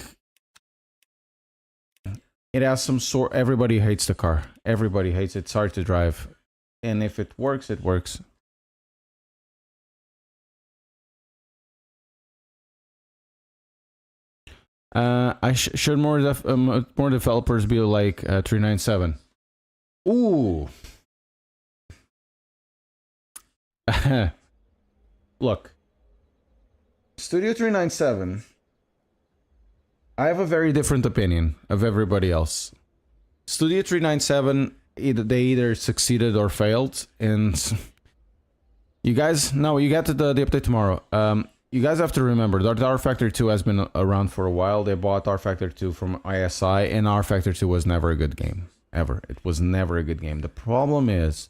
it has some sort. Everybody hates the car. Everybody hates it. It's hard to drive, and if it works, it works. Should more developers be like 397? Ooh. Look, Studio 397, I have a very different opinion of everybody else. Studio 397, they either succeeded or failed, and you guys, no, you get to the update tomorrow. You guys have to remember that rFactor 2 has been around for a while. They bought rFactor 2 from ISI, and rFactor 2 was never a good game. Ever. It was never a good game. The problem is,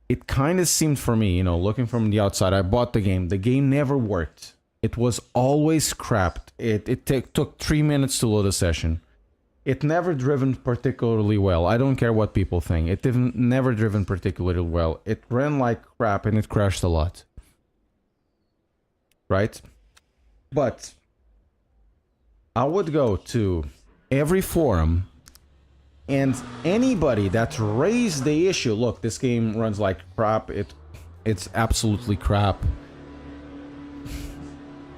it kind of seemed for me, you know, looking from the outside, I bought the game. The game never worked. It was always crapped. It took 3 minutes to load a session. It never driven particularly well. I don't care what people think. It never driven particularly well. It ran like crap and it crashed a lot. Right? But I would go to every forum and anybody that raised the issue, look, this game runs like crap, it's absolutely crap.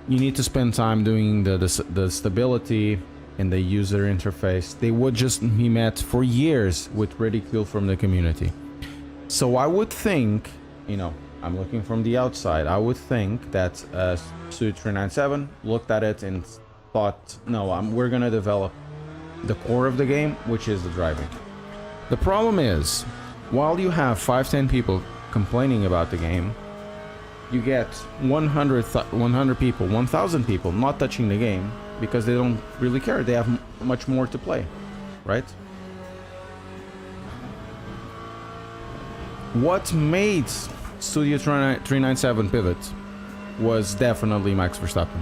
You need to spend time doing the stability and the user interface. They would just be met for years with ridicule from the community. So I would think, you know, I'm looking from the outside, I would think that Studio 397 looked at it and thought, no, we're gonna develop the core of the game, which is the driving. The problem is, while you have 5-10 people complaining about the game, you get 100 people, 1,000 people not touching the game because they don't really care. They have much more to play, right? What made Studio 397 pivot was definitely Max Verstappen.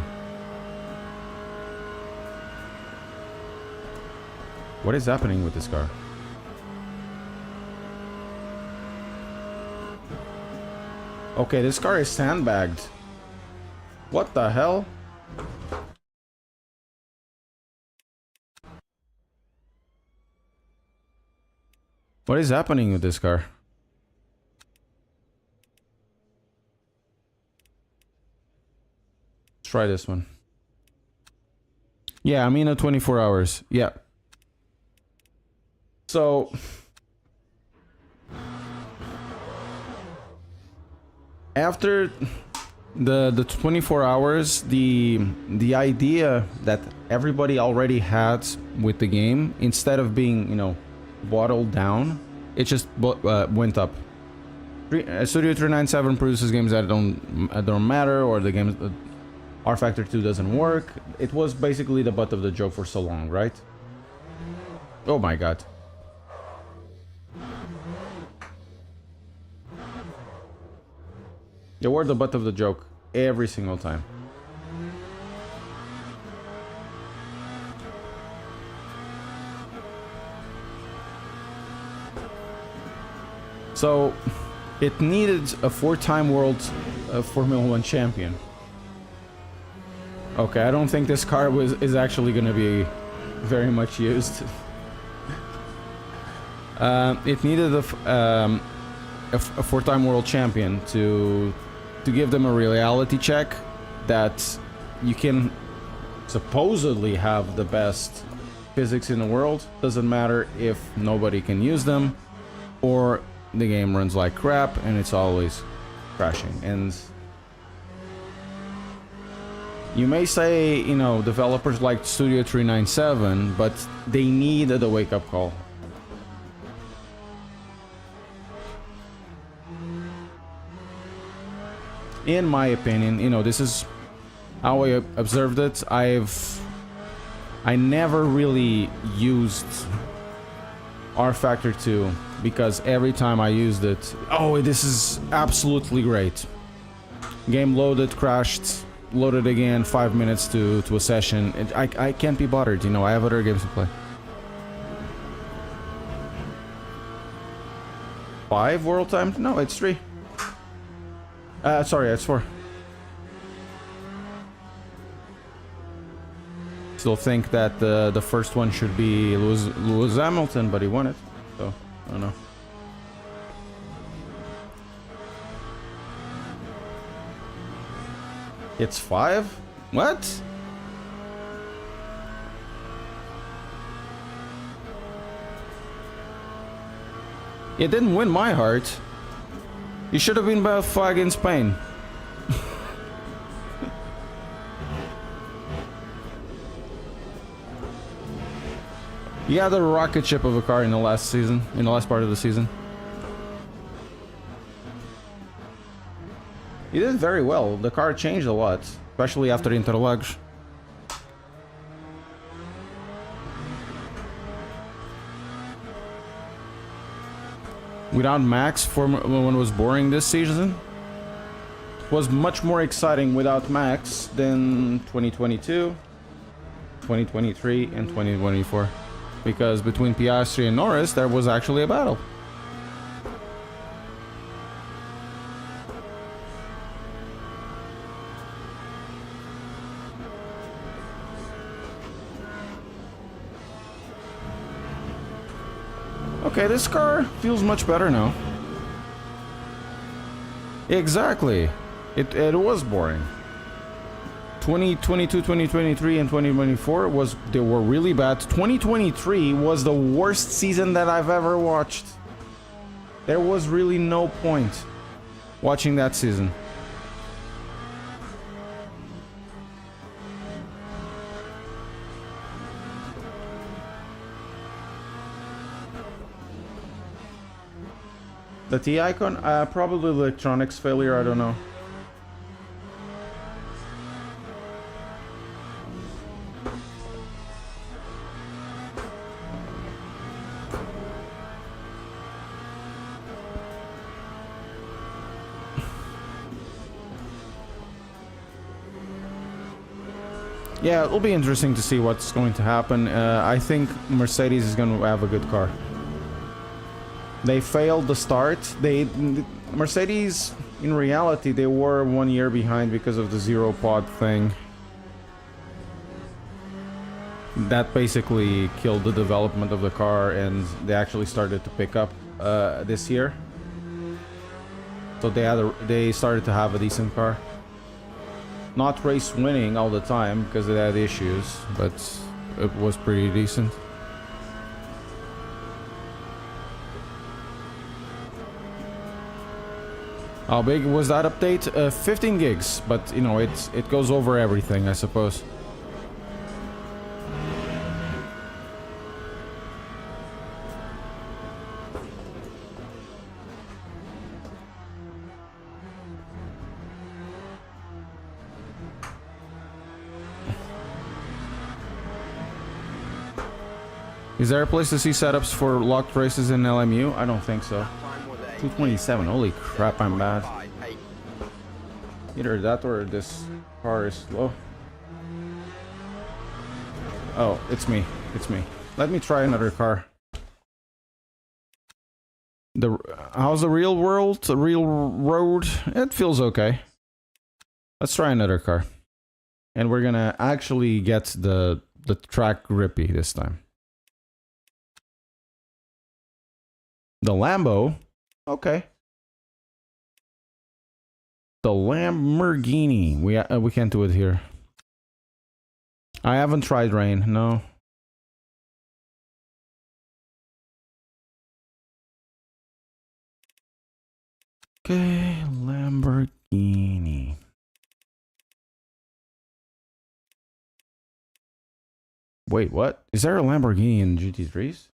What is happening with this car? Okay, this car is sandbagged. What the hell? What is happening with this car? Let's try this one. Yeah, I'm in a 24 hours. Yeah. So after the 24 hours, the idea that everybody already had with the game, instead of being, you know, bottled down, it just went up. Studio 397 produces games that don't matter, or the games rFactor 2 doesn't work. It was basically the butt of the joke for so long, right? Oh my god. They were the butt of the joke every single time. So, it needed a 4-time world Formula 1 champion. Okay, I don't think this car is actually going to be very much used. It needed a 4-time world champion to give them a reality check that you can supposedly have the best physics in the world. Doesn't matter if nobody can use them, or the game runs like crap and it's always crashing. And you may say, you know, developers like Studio 397, but they needed a wake-up call. In my opinion, you know, this is how I observed it. I never really used rFactor 2 because every time I used it, oh, this is absolutely great. Game loaded, crashed, loaded again, 5 minutes to a session. I can't be bothered, you know, I have other games to play. 5 world time? No, it's 3. Sorry, it's 4. Still think that the first one should be Lewis Hamilton, but he won it, so I don't know. It's 5? What? It didn't win my heart. You should have been by flag in Spain. You had a rocket ship of a car in the last season, in the last part of the season. You did very well. The car changed a lot, especially after Interlagos. Without Max, Formula 1 was boring this season. It was much more exciting without Max than 2022, 2023, and 2024. Because between Piastri and Norris, there was actually a battle. Okay, this car feels much better now. Exactly. It was boring. 2022, 2023, and 2024 they were really bad. 2023 was the worst season that I've ever watched. There was really no point watching that season. The T icon? Probably electronics failure, I don't know. Yeah, it'll be interesting to see what's going to happen. I think Mercedes is going to have a good car. They failed the start. Mercedes, in reality, they were 1 year behind because of the zero pod thing. That basically killed the development of the car, and they actually started to pick up this year. So they started to have a decent car. Not race winning all the time because it had issues, but it was pretty decent. How big was that update? 15 gigs, but you know it goes over everything, I suppose. Is there a place to see setups for locked races in LMU? I don't think so. Time was a 227. Holy crap, I'm bad. 5.58. Either that or this car is slow. Oh, it's me. It's me. Let me try another car. How's the real world? The real road? It feels okay. Let's try another car. And we're gonna actually get the track grippy this time. The Lambo? Okay. The Lamborghini. We can't do it here. I haven't tried rain, no. Okay, Lamborghini. Wait, what? Is there a Lamborghini in GT3s?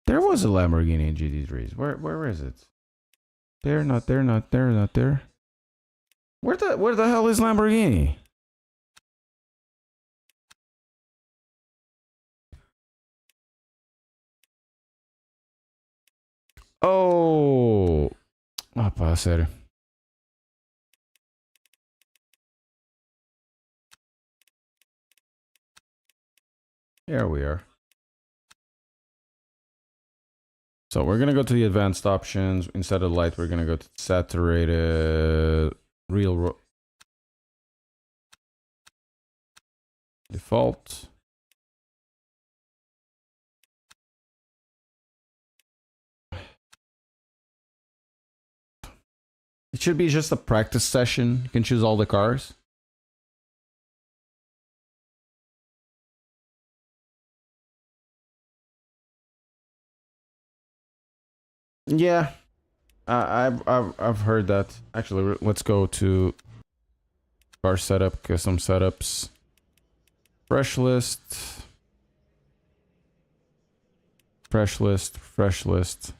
There was a Lamborghini in GT3s. Where is it? There, not there, not there, not there. Where the hell is Lamborghini? Oh. Ah, pá, sério. Here we are. So we're gonna go to the advanced options. Instead of light, we're gonna go to saturated, real default. It should be just a practice session. You can choose all the cars. Yeah, I've heard that. Actually, let's go to car setup, custom setups, fresh list, fresh list, fresh list,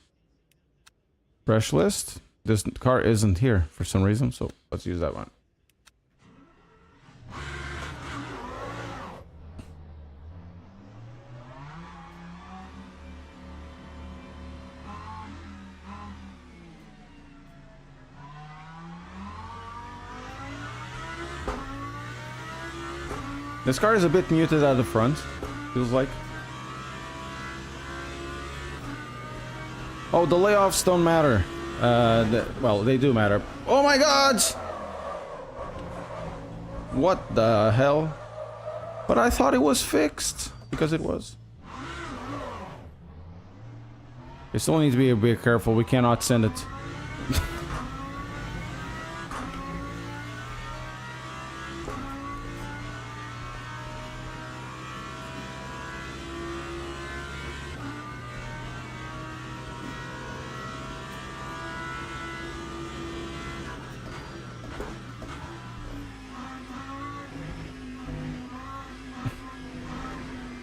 fresh list. This car isn't here for some reason, so let's use that one. This car is a bit muted at the front, feels like. Oh, the layoffs don't matter. Well, they do matter. Oh my god! What the hell? But I thought it was fixed. Because it was. We still need to be a bit careful. We cannot send it.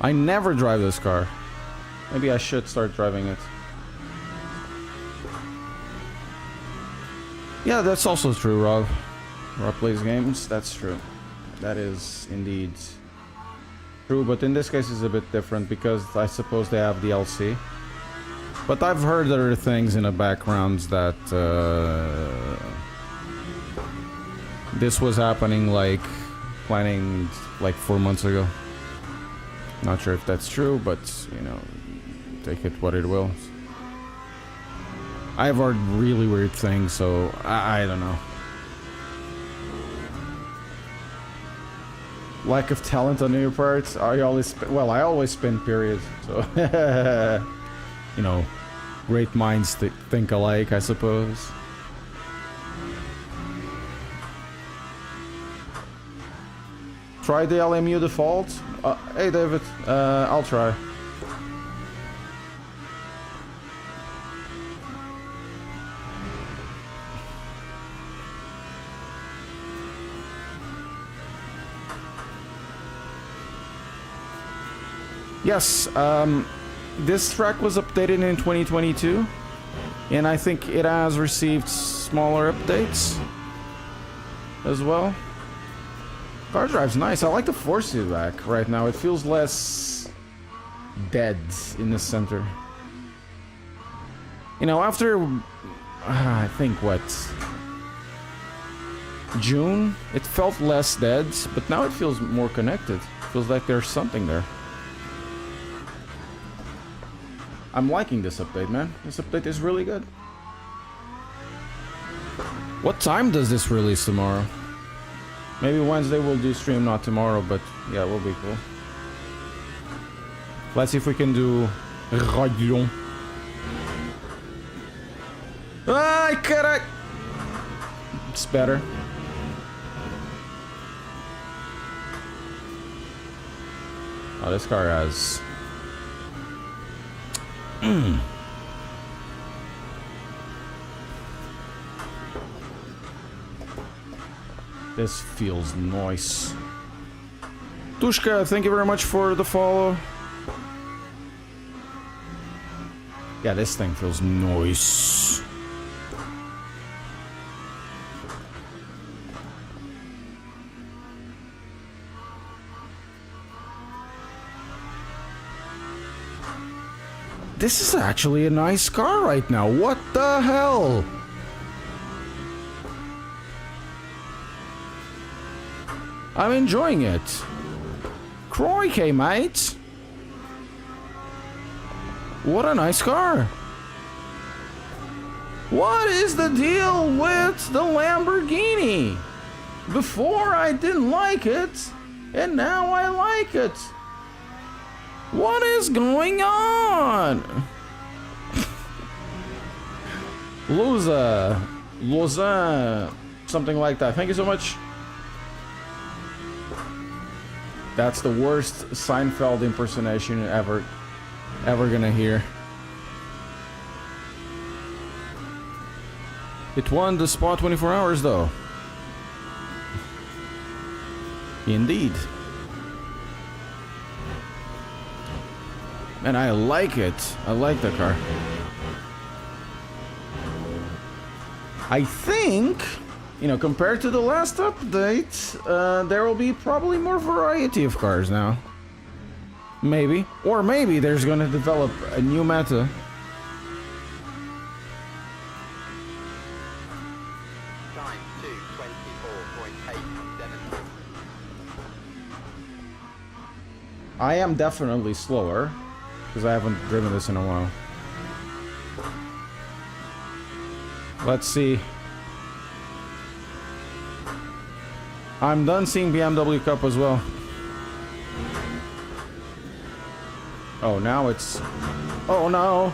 I never drive this car. Maybe I should start driving it. Yeah, that's also true, Rob. Rob plays games. That's true. That is indeed true, but in this case it's a bit different because I suppose they have DLC. But I've heard there are things in the backgrounds that This was happening like planning like 4 months ago. Not sure if that's true, but you know, take it what it will. I've heard really weird things, so I don't know. Lack of talent on your part. I always spin period. So you know, great minds think alike, I suppose. Try the LMU default. Hey David, I'll try. Yes, this track was updated in 2022, and I think it has received smaller updates as well. Car drive's nice. I like the force feedback right now. It feels less dead in the center. You know, after I think what, June, it felt less dead, but now it feels more connected. It feels like there's something there. I'm liking this update, man. This update is really good. What time does this release tomorrow? Maybe Wednesday we'll do stream, not tomorrow, but yeah, it will be cool. Let's see if we can do Radio. Ai, carai! It's better. Oh, this car has... This feels nice. Tushka, thank you very much for the follow. Yeah, this thing feels nice. This is actually a nice car right now. What the hell? I'm enjoying it. Crikey, mate. What a nice car. What is the deal with the Lamborghini? Before I didn't like it, and now I like it. What is going on? Lausanne, something like that. Thank you so much. That's the worst Seinfeld impersonation ever gonna hear. It won the spot 24 hours though. Indeed. And I like it. I like the car. I think, you know, compared to the last update, there will be probably more variety of cars now. Maybe. Or maybe there's gonna develop a new meta. Time to 24.87. I am definitely slower, because I haven't driven this in a while. Let's see. I'm done seeing BMW Cup as well. Oh, now it's... Oh, no.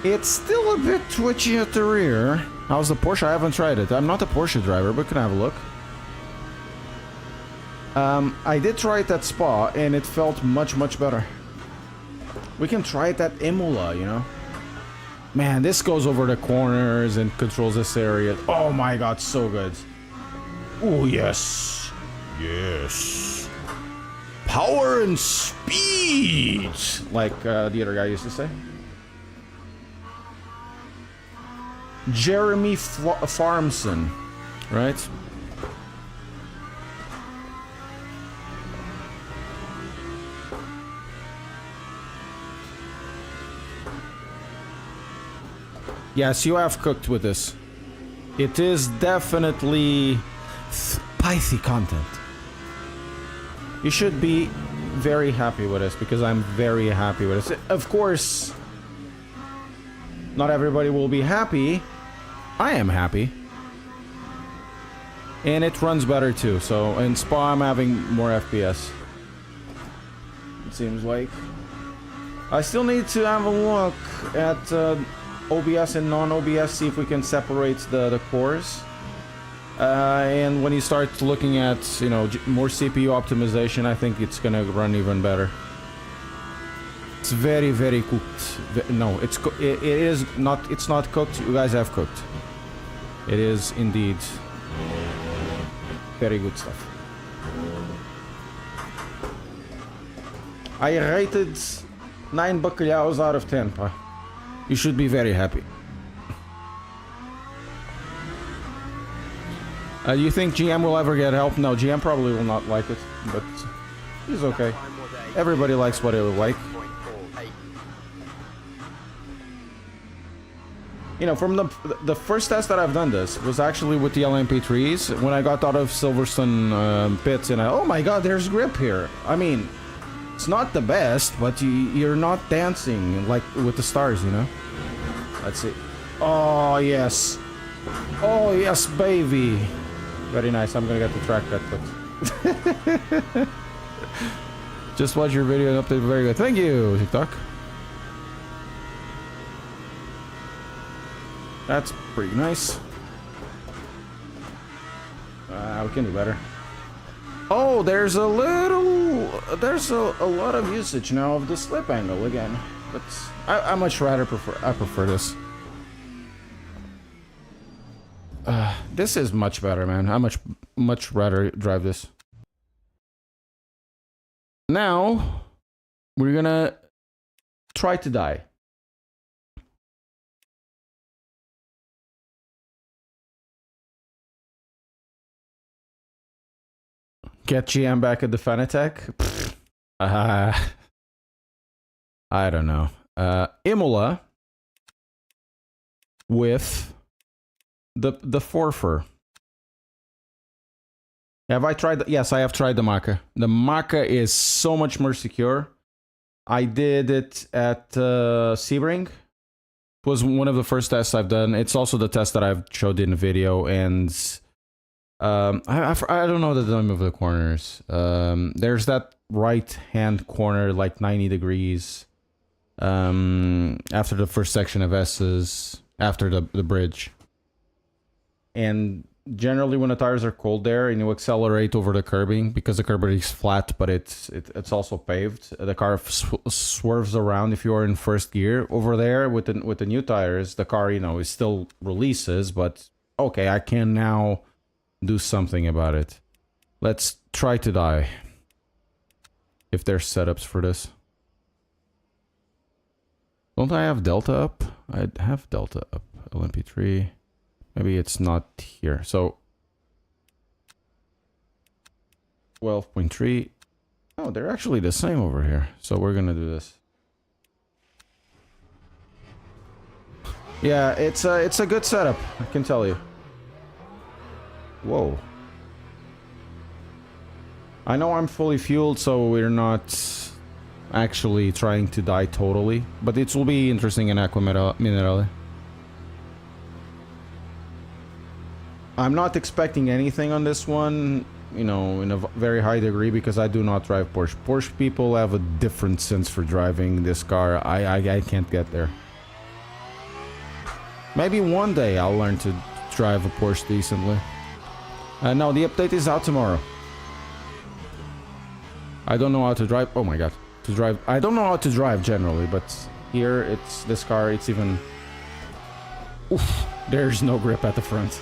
It's still a bit twitchy at the rear. How's the Porsche? I haven't tried it. I'm not a Porsche driver, but can I have a look? I did try it at Spa, and it felt much, much better. We can try it at Imola, you know? Man, this goes over the corners and controls this area. Oh my god, so good. Oh, yes. Yes. Power and speed! Like the other guy used to say. Jeremy Farmson, right? Yes, you have cooked with this. It is definitely spicy content. You should be very happy with this because I'm very happy with this. Of course, not everybody will be happy. I am happy. And it runs better too. So in Spa, I'm having more FPS. It seems like. I still need to have a look at OBS and non-OBS, see if we can separate the cores. And when you start looking at, you know, more CPU optimization, I think it's gonna run even better. It's very, very cooked. No, it is not. It's not cooked. You guys have cooked. It is indeed very good stuff. I rated 9 bacalhaos out of 10. You should be very happy. You think GM will ever get help? No, GM probably will not like it, but he's okay. Everybody likes what they like. You know, from the first test that I've done this was actually with the LMP3s when I got out of Silverstone pits, and oh my god, there's grip here. I mean, it's not the best, but you're not dancing like with the stars, you know. Let's see. Oh yes, oh yes, baby. Very nice. I'm gonna get the track cut clips. Just watch your video and update. Very good. Thank you, TikTok. That's pretty nice. We can do better. Oh, there's a lot of usage now of the slip angle again. But I much rather prefer this. This is much better, man. I much rather drive this. Now we're gonna try to die. Get GM back at the Fanatec? I don't know. Imola with the Forfer. Have I tried? Yes, I have tried the Maka. The Maka is so much more secure. I did it at Sebring. It was one of the first tests I've done. It's also the test that I've showed in the video, and I don't know the name of the corners. There's that right hand corner, like 90 degrees. After the first section of S's, after the bridge. And generally when the tires are cold there and you accelerate over the curbing, because the curbing is flat but it's also paved, the car swerves around. If you're in first gear over there with the new tires, the car, you know, is still releases, but okay, I can now do something about it. Let's try to die. If there's setups for this. Don't I have Delta up? I have Delta up. LMP3. Maybe it's not here. So 12.3. Oh, they're actually the same over here. So we're gonna do this. Yeah, it's a good setup, I can tell you. Whoa. I know I'm fully fueled, so we're not actually trying to die totally, but it will be interesting in Aqua Minerale. I'm not expecting anything on this one, you know, in a very high degree, because I do not drive Porsche. Porsche people have a different sense for driving this car. I can't get there. Maybe one day I'll learn to drive a Porsche decently. No, the update is out tomorrow. I don't know how to drive. Oh my god. To drive. I don't know how to drive generally, but here it's this car. It's even. Oof, there's no grip at the front.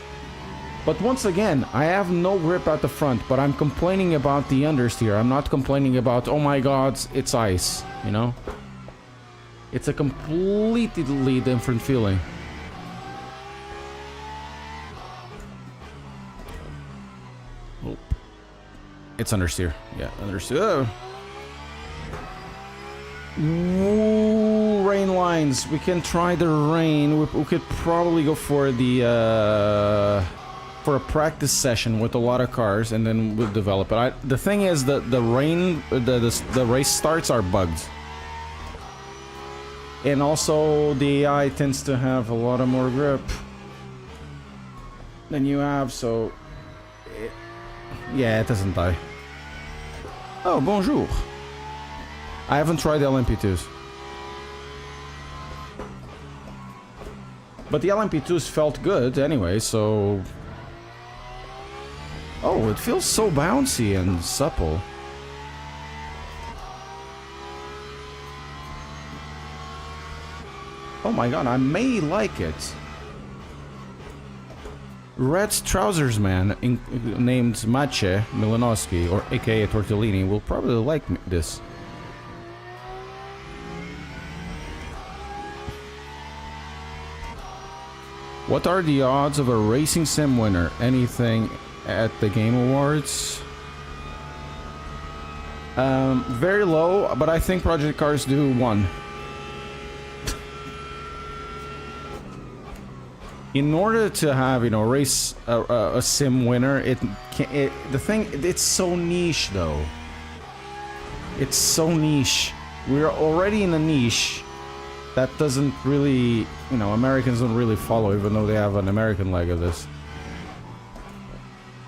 But once again, I have no grip at the front, but I'm complaining about the understeer. I'm not complaining about, oh my god, it's ice, you know? It's a completely different feeling. Oh. It's understeer. Yeah, understeer. Ooh, rain lines. We can try the rain. We could probably go for the for a practice session with a lot of cars, and then we'll develop it. The thing is that the rain, the race starts are bugged, and also the AI tends to have a lot of more grip than you have. So, yeah, it doesn't die. Oh, bonjour. I haven't tried the LMP2s. But the LMP2s felt good anyway, so... Oh, it feels so bouncy and supple. Oh my god, I may like it. Red Trousers Man, named Maciej Milanowski, or aka Tortellini, will probably like this. What are the odds of a racing sim winner? Anything at the Game Awards? Very low, but I think Project Cars do 1. In order to have, you know, race a sim winner, it's so niche though. It's so niche. We're already in a niche that doesn't really, you know, Americans don't really follow, even though they have an American leg of this.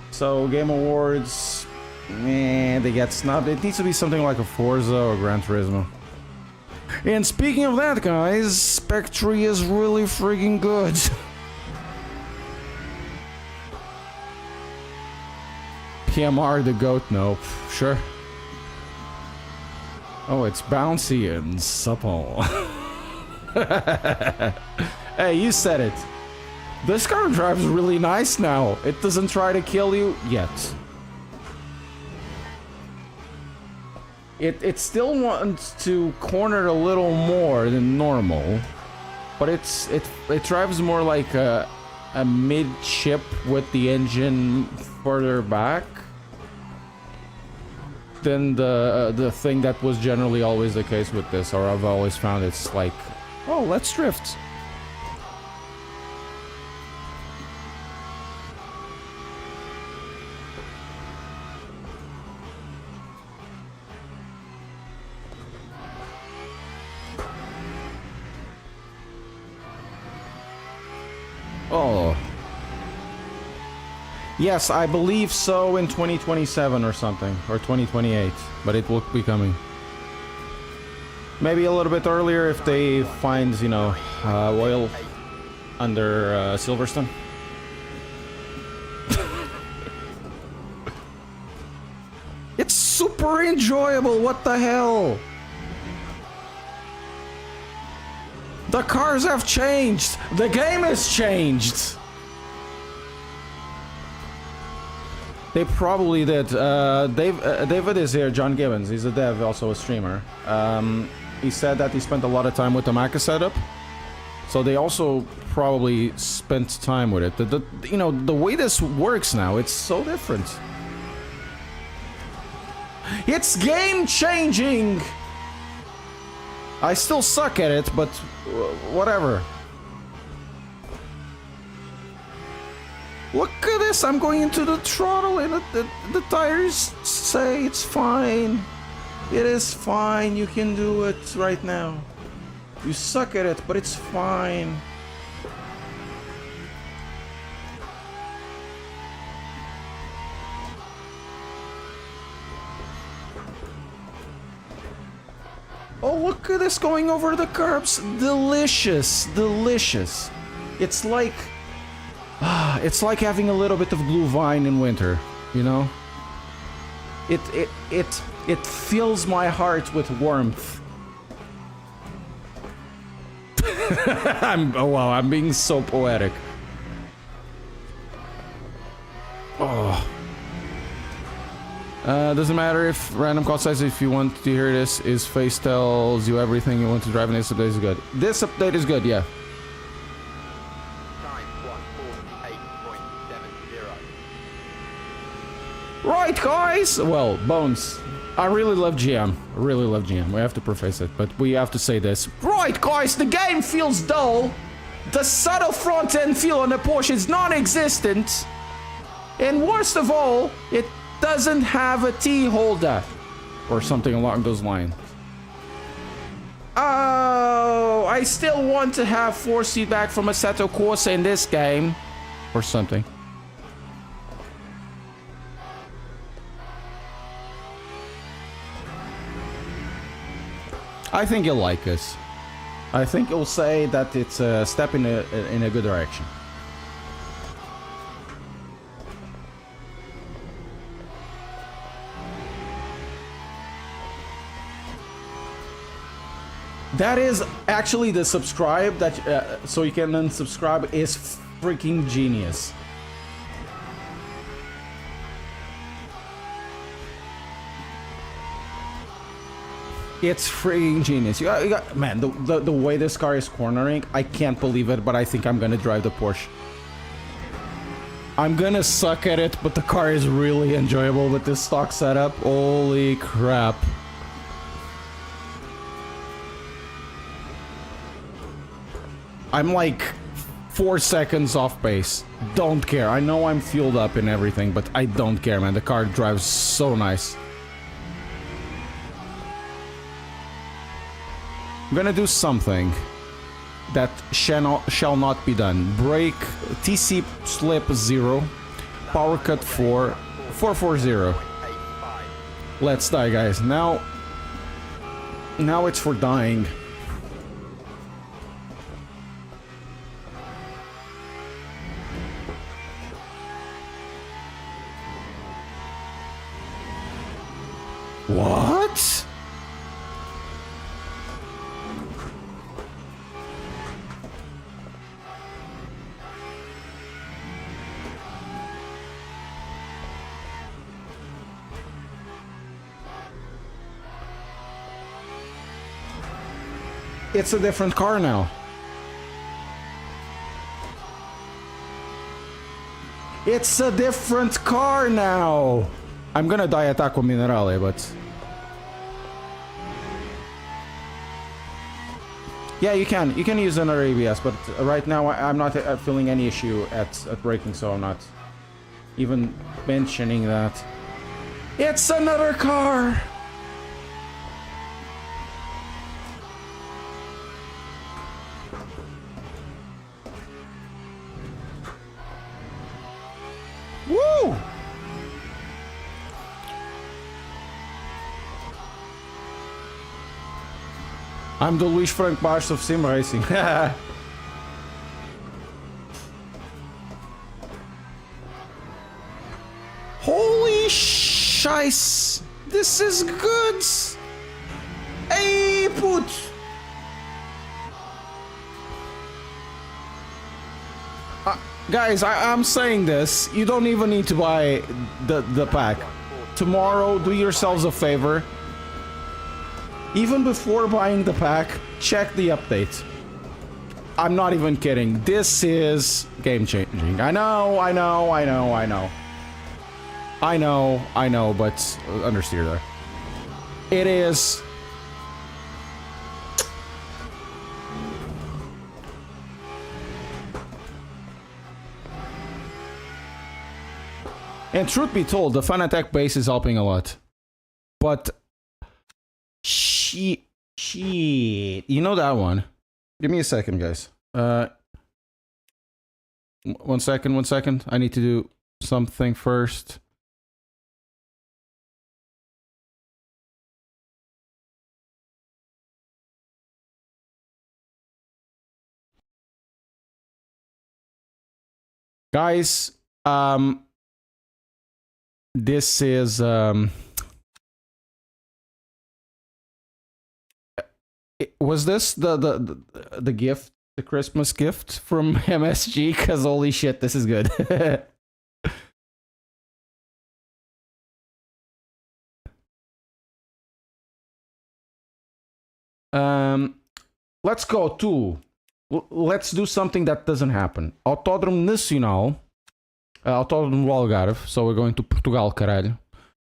So Game Awards, they get snubbed. It needs to be something like a Forza or Gran Turismo. And speaking of that, guys, Spec 3 is really freaking good. PMR the goat, nope. Sure. Oh, it's bouncy and supple. Hey, you said it. This car drives really nice now. It doesn't try to kill you yet. It still wants to corner a little more than normal, but it drives more like a mid-chip with the engine further back than the thing that was generally always the case with this, or I've always found it's like, oh, let's drift. Oh. Yes, I believe so, in 2027 or something, or 2028, but it will be coming. Maybe a little bit earlier if they find, you know, oil under Silverstone. It's super enjoyable, what the hell? The cars have changed! The game has changed! They probably did. David is here, John Gibbons. He's a dev, also a streamer. He said that he spent a lot of time with the Maka setup. So they also probably spent time with it. You know, the way this works now, it's so different. It's game-changing! I still suck at it, but whatever. Look at this, I'm going into the throttle and the tires say it's fine. It is fine, you can do it right now. You suck at it, but it's fine. Oh, look at this going over the curbs. Delicious, delicious. It's like having a little bit of blue vine in winter, you know? It fills my heart with warmth. I'm being so poetic. Oh. Doesn't matter if random call says if you want to hear this, is Face tells you everything you want to drive, and this update is good. This update is good, yeah. Time 148.70. Right, guys! Well, Bones, I really love GM. I really love GM. We have to preface it, but we have to say this. Right, guys, the game feels dull. The subtle front-end feel on the Porsche is non-existent. And worst of all, it doesn't have a T-holder. Or something along those lines. Oh, I still want to have force feedback from Assetto Corsa in this game. Or something. I think you'll like this. I think you'll say that it's a step in a good direction. That is actually the subscribe that so you can unsubscribe is freaking genius. It's freaking genius. Man, the way this car is cornering, I can't believe it, but I think I'm gonna drive the Porsche. I'm gonna suck at it, but the car is really enjoyable with this stock setup. Holy crap. I'm like 4 seconds off pace. Don't care. I know I'm fueled up and everything, but I don't care, man. The car drives so nice. I'm gonna do something that shall not be done. Brake, TC slip 0, power cut 4, 440. Let's die, guys. Now it's for dying. What? It's a different car now. It's a different car now. I'm gonna die at Aqua Minerale, but... Yeah, you can use another ABS, but right now I'm not feeling any issue at braking, so I'm not even mentioning that. It's another car! Woo! I'm the Luis Frank Bash of sim racing. Holy shice! This is good! Hey, put! Guys, I'm saying this. You don't even need to buy the pack. Tomorrow, do yourselves a favor. Even before buying the pack, check the update. I'm not even kidding. This is game changing. I know, but understeer there. It is. And truth be told, the Fanatec base is helping a lot. But shit, you know that one. Give me a second, guys. 1 second. I need to do something first. Guys, this is was this the gift, the Christmas gift from MSG? Cause holy shit, this is good. Let's go to. Let's do something that doesn't happen. Autódromo Nacional. Autódromo do Algarve. So we're going to Portugal, caralho.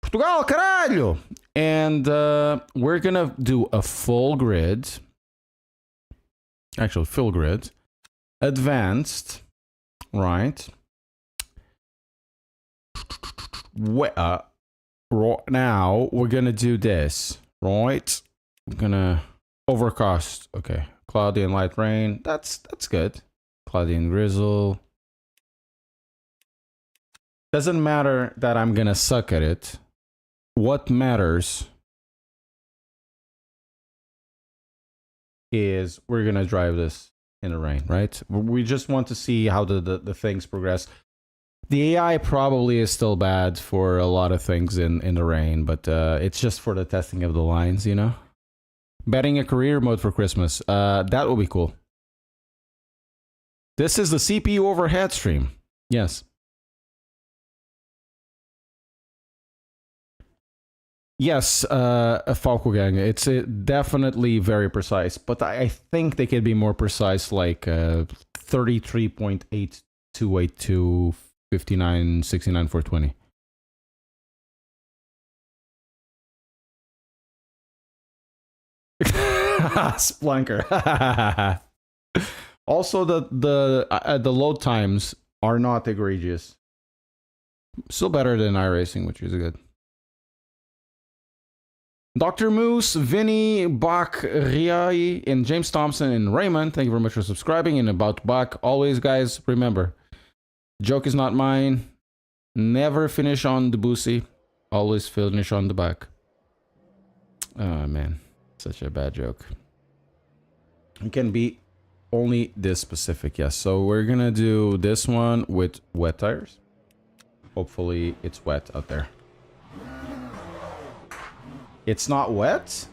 Portugal, caralho! And we're gonna do a full grid. Actually, full grid. Advanced. Right. Now, we're gonna do this. Right? We're gonna... Overcast. Okay. Cloudy and light rain. That's good. Cloudy and drizzle. Doesn't matter that I'm gonna suck at it. What matters is we're gonna drive this in the rain, right? We just want to see how the things progress. The AI probably is still bad for a lot of things in the rain, but it's just for the testing of the lines, you know? Betting a career mode for Christmas. That will be cool. This is the CPU overhead stream. Yes. Yes, Falco Gang. It's definitely very precise, but I think they could be more precise, like 33.8282 59 69 420. Splunker. Also, the load times are not egregious. Still better than iRacing, which is good. Dr. Moose, Vinny, Bach, Riai, and James Thompson, and Raymond, thank you very much for subscribing. And about Bach, always, guys, remember, joke is not mine. Never finish on the Boosie. Always finish on the back. Oh, man. Such a bad joke. It can be only this specific, yes. So we're going to do this one with wet tires. Hopefully it's wet out there. It's not wet?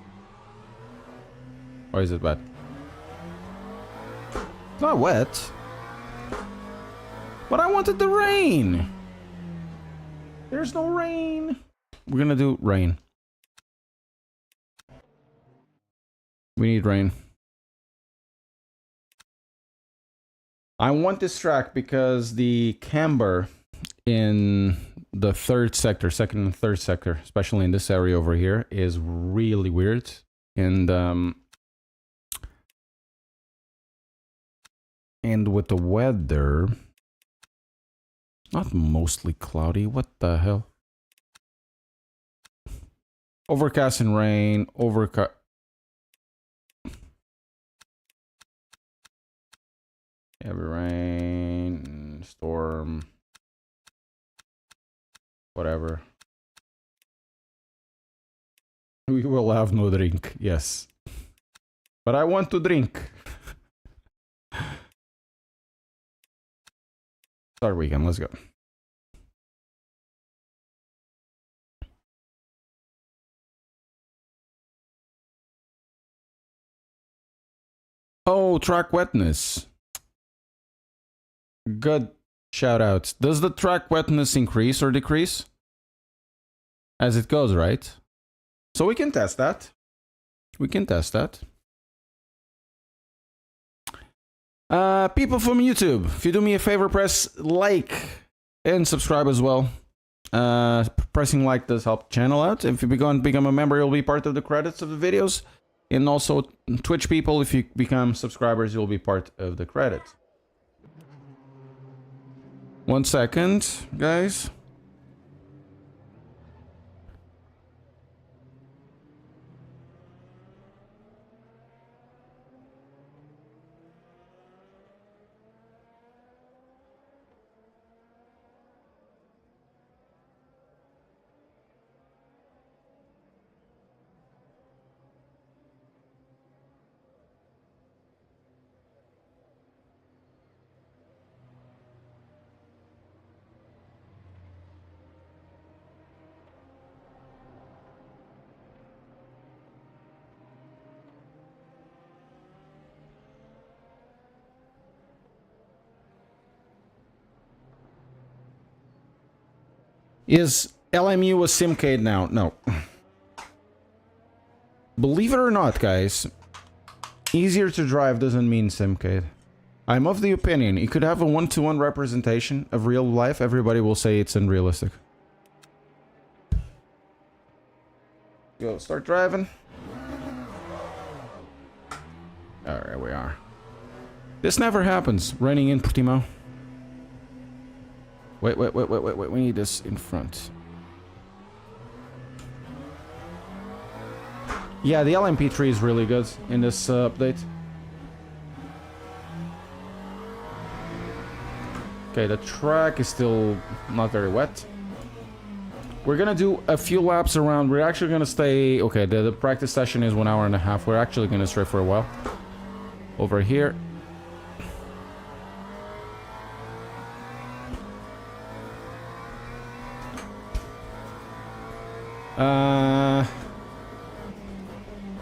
Or is it wet? It's not wet. But I wanted the rain. There's no rain. We're gonna do rain. We need rain. I want this track because the camber in the third sector, second and third sector, especially in this area over here, is really weird. And with the weather, not mostly cloudy. What the hell? Overcast and rain. Overcast. Heavy rain, storm. Whatever. We will have no drink, yes. But I want to drink. Start weekend, let's go. Oh, track wetness. Good shout out. Does the track wetness increase or decrease as it goes, right? So we can test that. We can test that. People from YouTube, if you do me a favor, press like and subscribe as well. Pressing like does help the channel out. If you become a member, you'll be part of the credits of the videos. And also, Twitch people, if you become subscribers, you'll be part of the credits. 1 second, guys. Is LMU a Simcade now? No. Believe it or not, guys, easier to drive doesn't mean Simcade. I'm of the opinion you could have a 1-to-1 representation of real life. Everybody will say it's unrealistic. Go, start driving. Alright, we are. This never happens, running in Portimao. Wait, we need this in front. Yeah, the LMP3 is really good in this update. Okay, the track is still not very wet. We're gonna do a few laps around. We're actually gonna stay... Okay, the practice session is 1 hour and a half. We're actually gonna stay for a while. Over here.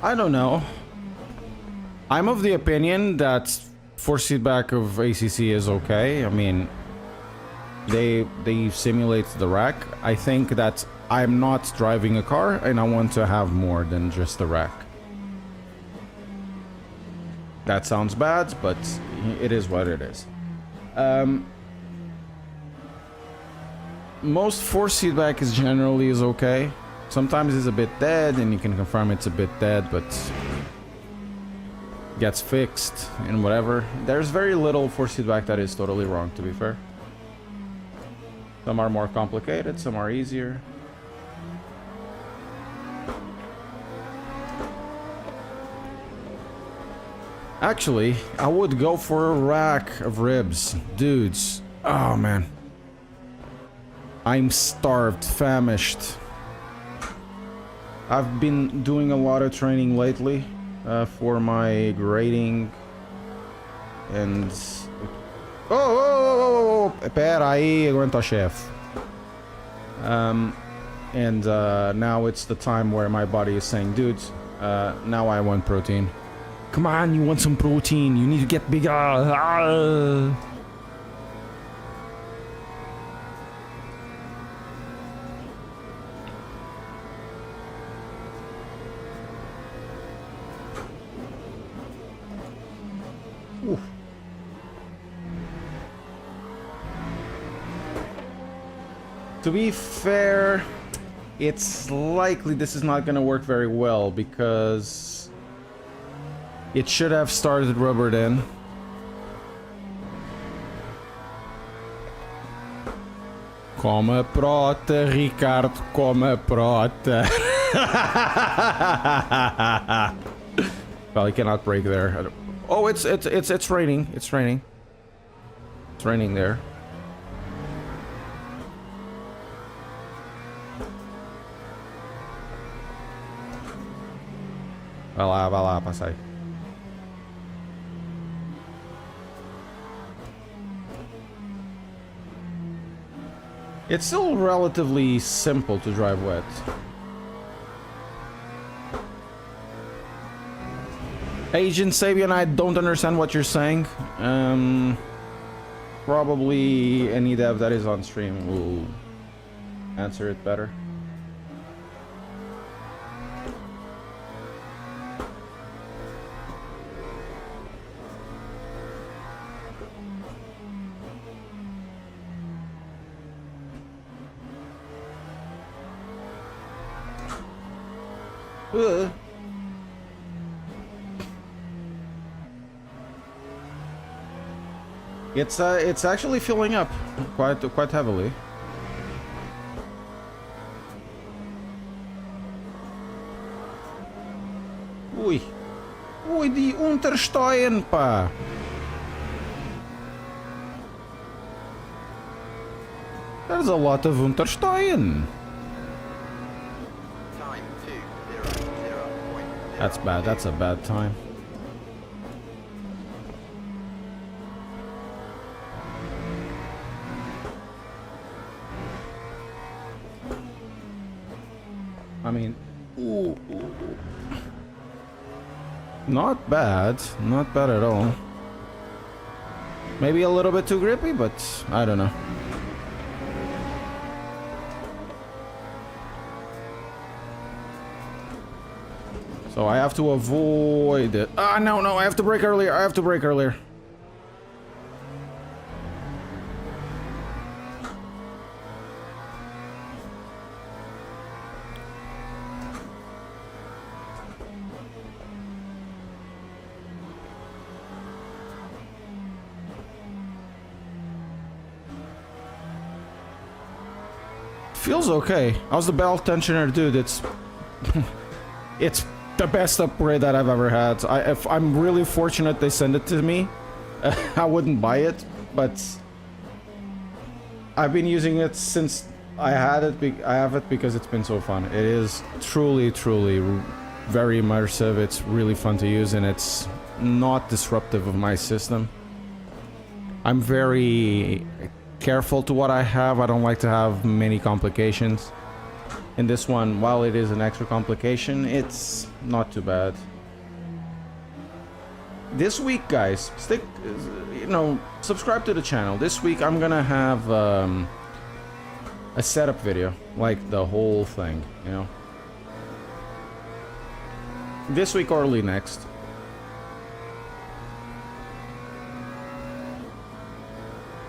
I don't know. I'm of the opinion that force feedback of ACC is okay. I mean, they simulate the rack. I think that I'm not driving a car and I want to have more than just the rack. That sounds bad, but it is what it is. Most force feedback is generally okay. Sometimes it's a bit dead and you can confirm it's a bit dead, but gets fixed and whatever. There's very little force feedback that is totally wrong, to be fair. Some are more complicated, some are easier. Actually, I would go for a rack of ribs. Dudes. Oh, man. I'm starved, famished. I've been doing a lot of training lately for my grading. And... Oh! Pera aí, aguenta o chefe. And now it's the time where my body is saying, dudes, now I want protein. Come on, you want some protein. You need to get bigger. Ah. Oof. To be fair, it's likely this is not going to work very well because it should have started rubbered in. Come prota, Ricardo, come prota. Well, he cannot brake there. Oh, it's raining. It's raining. It's raining there. Vai lá, passei. It's still relatively simple to drive wet. Agent Sabian, I don't understand what you're saying. Probably any dev that is on stream will answer it better. It's actually filling up quite heavily. Ui, die Untersteuern, pa. There's a lot of Untersteuern. Time 2:00.0. That's bad. That's a bad time. I mean, ooh. Not bad at all. Maybe a little bit too grippy, but I don't know. So I have to avoid it. Ah, no, I have to brake earlier. feels okay. How's the belt tensioner, dude? It's it's the best upgrade that I've ever had. If I'm really fortunate they send it to me, I wouldn't buy it, but I've been using it since I had it. I have it because it's been so fun. It is truly, truly very immersive. It's really fun to use, and it's not disruptive of my system. I'm very careful to what I have. I don't like to have many complications. In this one, while it is an extra complication, it's not too bad. This week, guys, subscribe to the channel. This week I'm gonna have a setup video, like the whole thing, you know. This week or early next.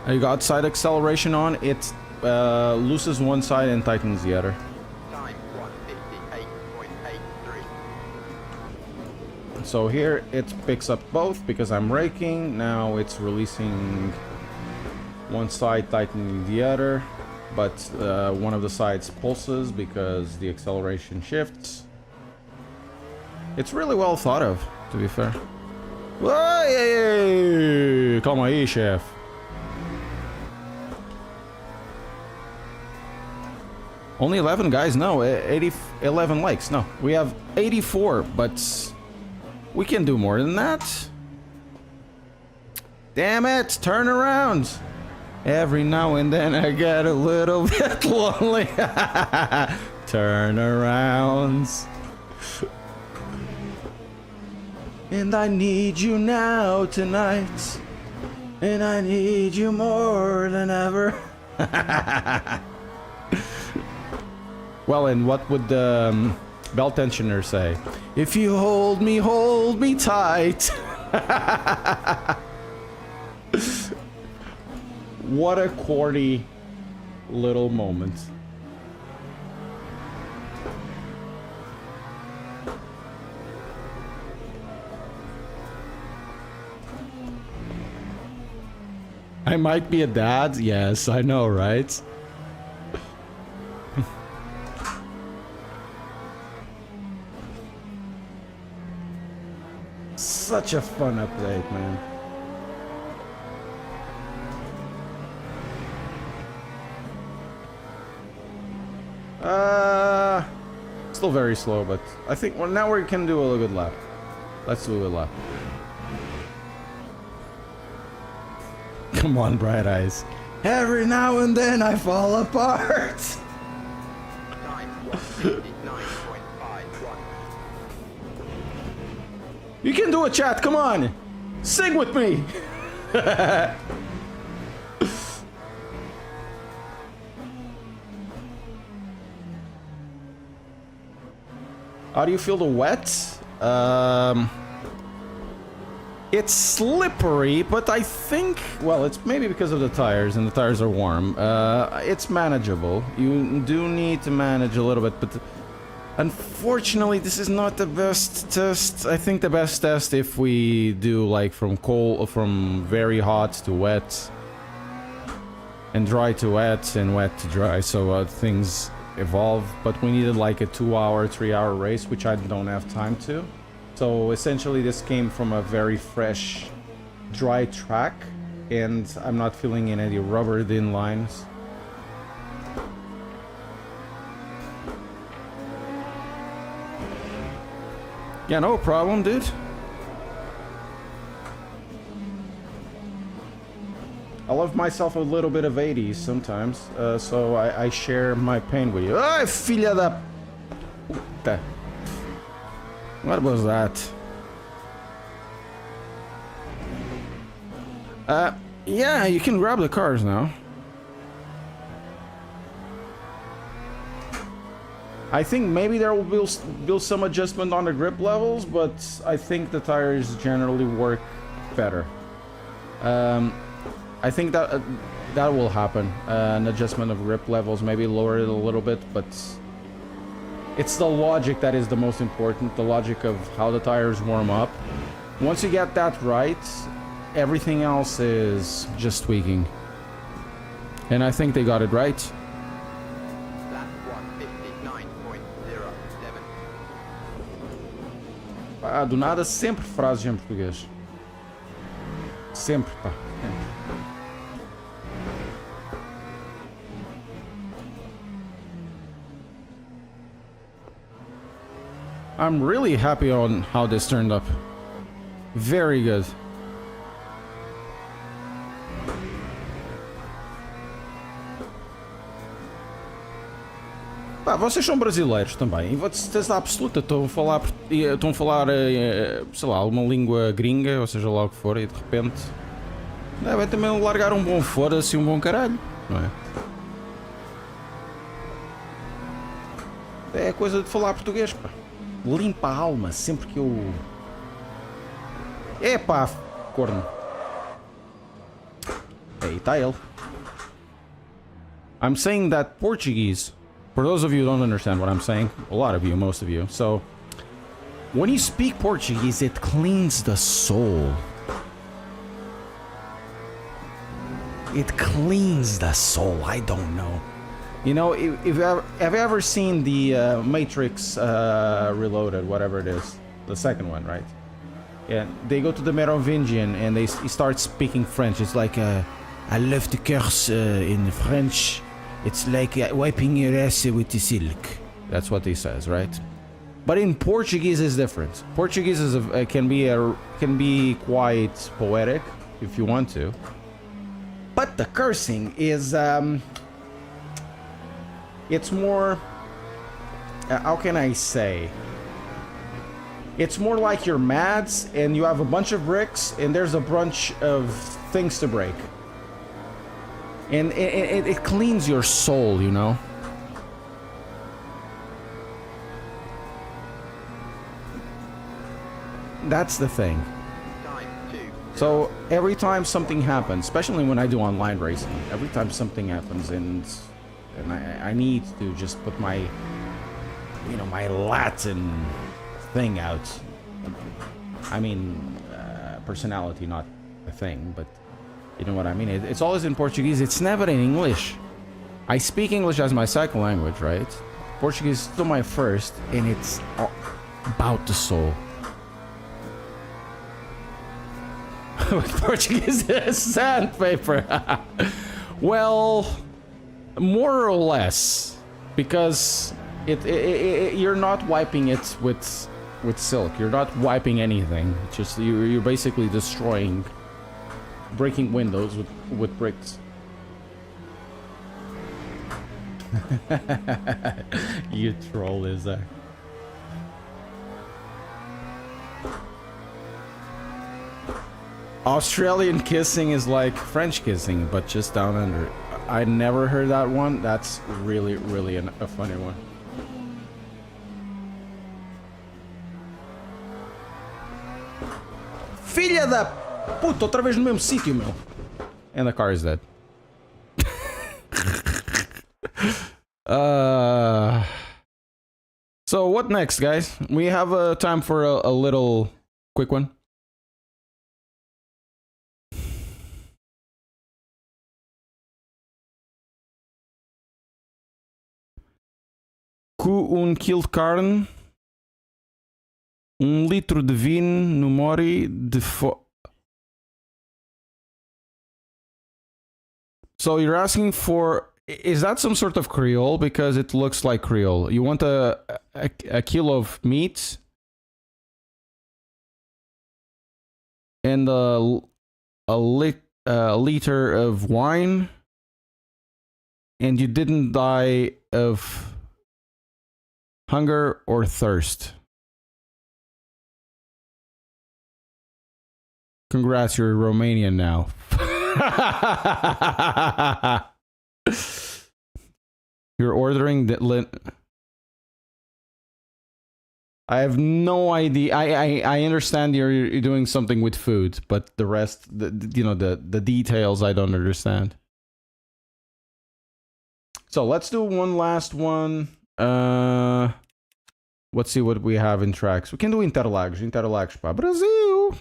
You got side acceleration on. It loosens one side and tightens the other. Time 158.83. So here it picks up both because I'm braking. Now it's releasing one side, tightening the other. But one of the sides pulses because the acceleration shifts. It's really well thought of, to be fair. Hey, calma aí, chef. Only 11 guys? No, 11 likes. No, we have 84, but we can do more than that. Damn it, turn around. Every now and then I get a little bit lonely. Turnarounds. And I need you now tonight. And I need you more than ever. Well, and what would the belt tensioner say? If you hold me tight. What a corny little moment. I might be a dad. Yes, I know, right? Such a fun update, man. Still very slow, but I think now we can do a good lap. Let's do a good lap. Come on, Bright Eyes. Every now and then I fall apart. Time 159.51. You can do it, chat. Come on. Sing with me. How do you feel the wet? It's slippery, but I think, well, it's maybe because of the tires, and the tires are warm. It's manageable. You do need to manage a little bit, but unfortunately, this is not the best test. I think the best test if we do like from very hot to wet, and dry to wet, and wet to dry, so things evolve. But we needed like a 2-hour, 3-hour race, which I don't have time to. So essentially this came from a very fresh, dry track, and I'm not feeling in any rubber thin lines. Yeah, no problem, dude. I love myself a little bit of 80s sometimes, so I share my pain with you. Ai, filha da puta. What was that? Yeah, you can grab the cars now. I think maybe there will be some adjustment on the grip levels, but I think the tires generally work better. I think that that will happen. An adjustment of grip levels, maybe lower it a little bit, but it's the logic that is the most important. The logic of how the tires warm up. Once you get that right, everything else is just tweaking. And I think they got it right. do nada, sempre frases em português. Sempre, pá. Sempre. I'm really happy on how this turned up. Very good. Pá, vocês são brasileiros também. E de certeza absoluta estão a falar, sei lá, uma língua gringa, ou seja lá o que for, e de repente devem também largar um bom foda-se e um bom caralho, não é? É coisa de falar português, pá. Limpa a alma sempre que eu... Epá, corno. Aí está ele. I'm saying that Portuguese, for those of you who don't understand what I'm saying, a lot of you, most of you, so when you speak Portuguese, it cleans the soul. It cleans the soul. I don't know. You know, have you ever seen the Matrix Reloaded, whatever it is, the second one, right? Yeah, they go to the Merovingian and he start speaking French. It's like, I love to curse in French. It's like wiping your ass with the silk. That's what he says, right? But in Portuguese is different. Portuguese is can be quite poetic if you want to. But the cursing is it's more how can I say? It's more like you're mad and you have a bunch of bricks and there's a bunch of things to break. And it cleans your soul, you know? That's the thing. So every time something happens, especially when I do online racing, every time something happens and I need to just put my, you know, my Latin thing out. I mean, personality, not a thing, but you know what I mean? It's always in Portuguese. It's never in English. I speak English as my second language, right? Portuguese is still my first, and it's about the soul. Portuguese is sandpaper. Well, more or less, because you're not wiping it with silk. You're not wiping anything. It's just you're basically destroying, breaking windows with bricks. You troll, is that? Australian kissing is like French kissing, but just down under. I never heard that one. That's really, really a funny one. Filha da puta, outra vez no mesmo sítio, meu. And the car is dead. So what next, guys? We have time for a little quick one. Quilo de carne, litro de vinho no mori de So you're asking for, is that some sort of Creole? Because it looks like Creole. You want a kilo of meat and a liter of wine, and you didn't die of hunger or thirst. Congrats, you're Romanian now. You're ordering that. I have no idea. I understand you're doing something with food, but the rest, the details, I don't understand. So let's do one last one. Let's see what we have in tracks. We can do Interlagos para Brasil.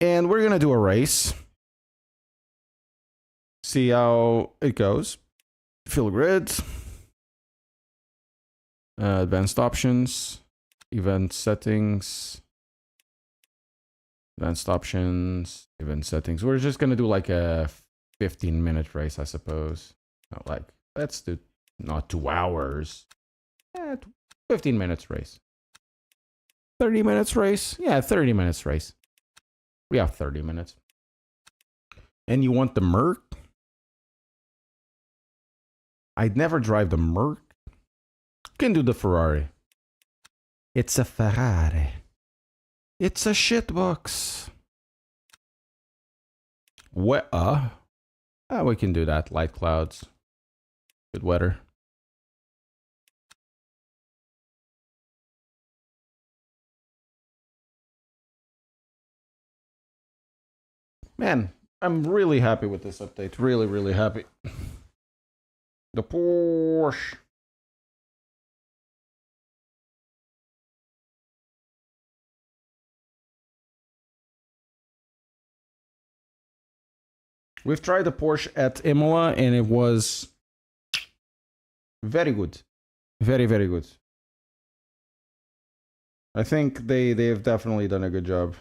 And we're gonna do a race. See how it goes. Fill grid. Advanced options. event settings, advanced options, event settings. We're just gonna do like a 15-minute race, I suppose. Not like, let's do not 2 hours. 15 minutes race. 30 minutes race? Yeah, 30 minutes race. We have 30 minutes. And you want the Merc? I'd never drive the Merc. Can do the Ferrari. It's a Ferrari. It's a shitbox. What? We can do that. Light clouds. Good weather. Man, I'm really happy with this update. Really, really happy. The Porsche. We've tried the Porsche at Imola and it was very good. Very, very good. I think they have definitely done a good job.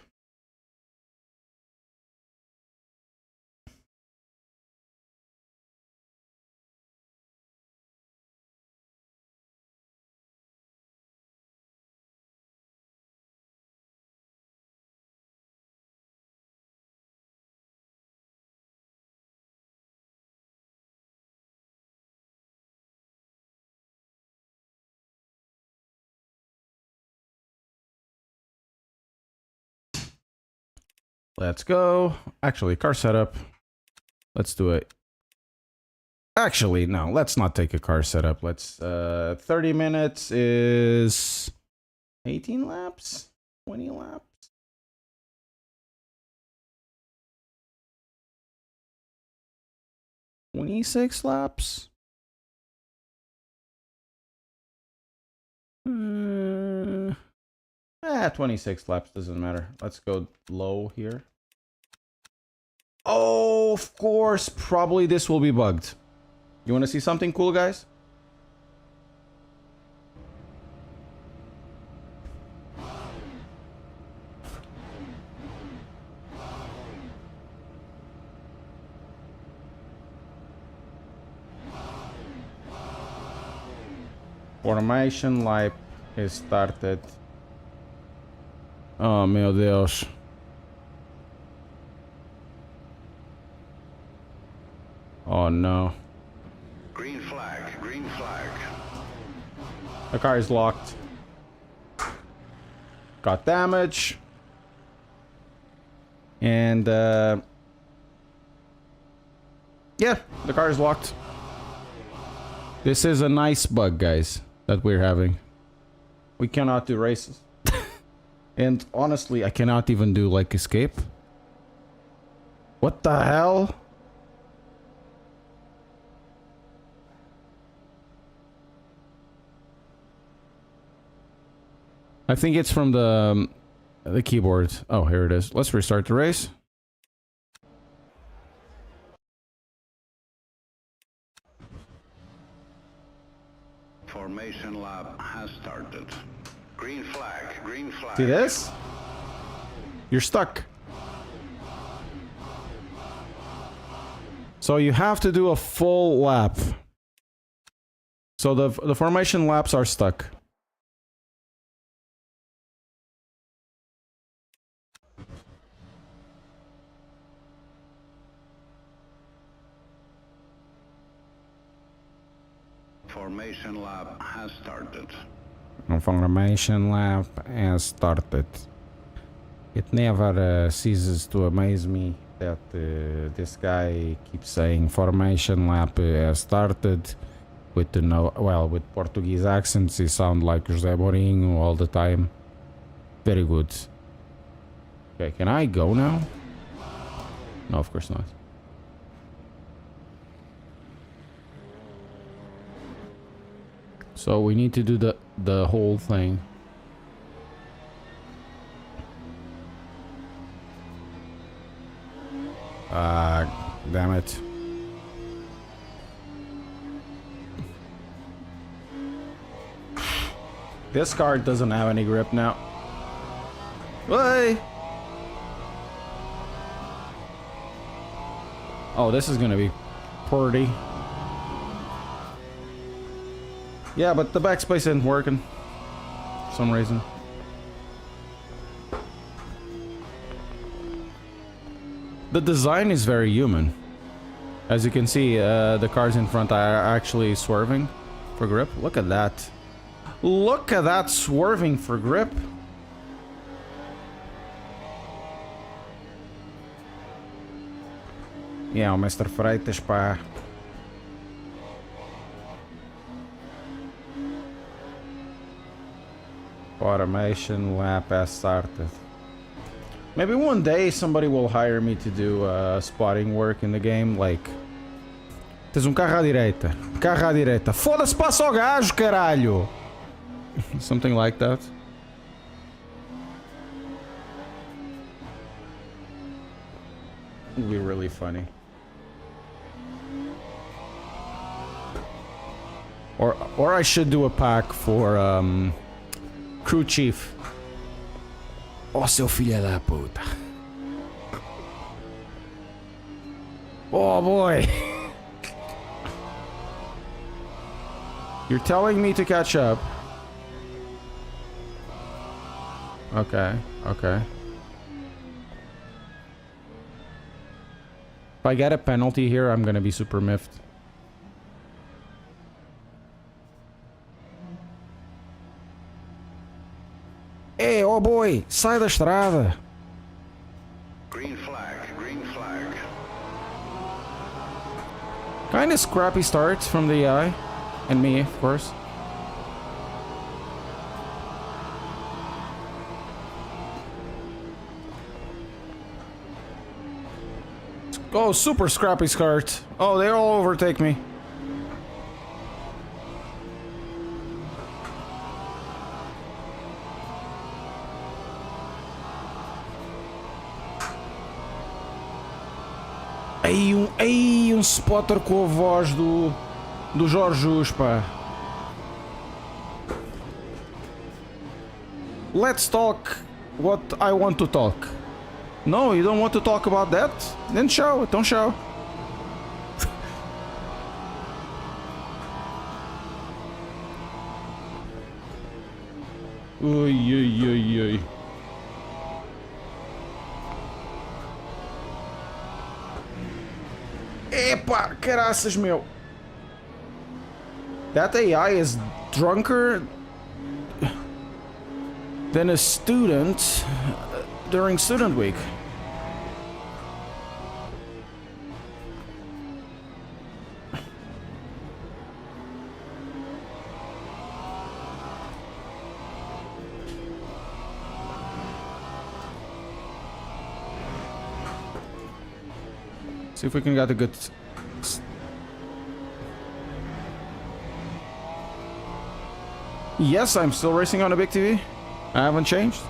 Let's go. Actually, car setup. Let's do it. Actually, no, let's not take a car setup. Let's 30 minutes is 18 laps, 20 laps. $26 laps. 26 laps doesn't matter. Let's go low here. Oh, of course, probably this will be bugged. You want to see something cool, guys? Formation lap is started. Oh, meu Deus. Oh, no. Green flag, green flag. The car is locked. Got damage. And, yeah, the car is locked. This is a nice bug, guys, that we're having. We cannot do races. And honestly, I cannot even do, like, escape. What the hell? I think it's from the keyboard. Oh, here it is. Let's restart the race. Formation lap has started. Green flag, green flag. See this? You're stuck. So you have to do a full lap. So the formation laps are stuck. Formation lap has started. Formation lap has started. It never ceases to amaze me that this guy keeps saying formation lap has started with the with Portuguese accents. He sound like José Mourinho all the time. Very good. Okay, can I go now? No, of course not. So we need to do the whole thing. Damn it. This car doesn't have any grip now. Hey! Oh, this is gonna be pretty. Yeah, but the backspace isn't working. For some reason. The design is very human. As you can see, the cars in front are actually swerving for grip. Look at that. Look at that swerving for grip. Yeah, Mr. Freitas, pá. Automation lap as started. Maybe one day somebody will hire me to do spotting work in the game, like... Tens carro à direita. Carro à direita. Foda-se, passa ao gajo, caralho! Something like that. Would be really funny. Or I should do a pack for crew chief. Oh, seu filho da puta. Oh boy. You're telling me to catch up. Okay, okay. If I get a penalty here, I'm gonna be super miffed. Hey, oh boy, sai da estrada. Green flag, green flag. Kinda scrappy start from the AI. And me, of course. Oh, super scrappy start. Oh, they all overtake me. Ei, um spotter com a voz do Jorge Jus, pá. Let's talk what I want to talk. No, you don't want to talk about that? Then show it, don't show. Ui, ui, ui, ui. Epa, caraças, meu. That AI is drunker than a student during student week. See if we can get a good... Yes, I'm still racing on a big TV. I haven't changed.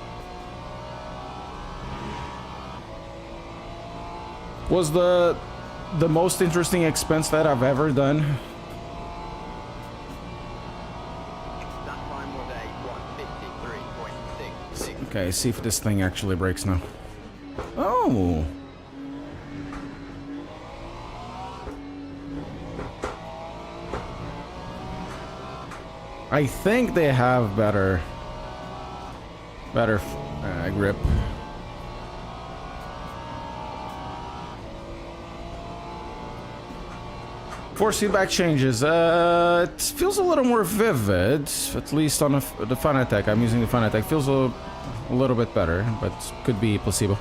Was the most interesting expense that I've ever done. That time was a 153.66. Okay, see if this thing actually breaks now. Oh. I think they have better grip. Force feedback changes. It feels a little more vivid, at least on the Fanatec. I'm using the Fanatec. Feels a little bit better, but could be placebo.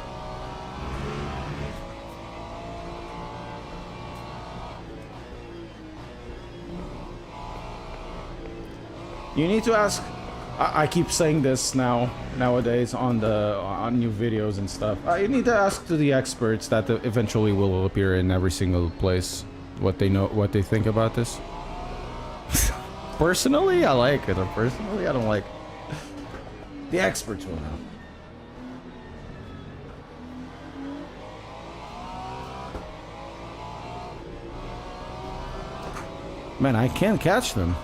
You need to ask. I keep saying this nowadays on new videos and stuff. You need to ask to the experts that eventually will appear in every single place what they think about this. Personally, I like it. Or personally, I don't like it. The experts will know. Man, I can't catch them.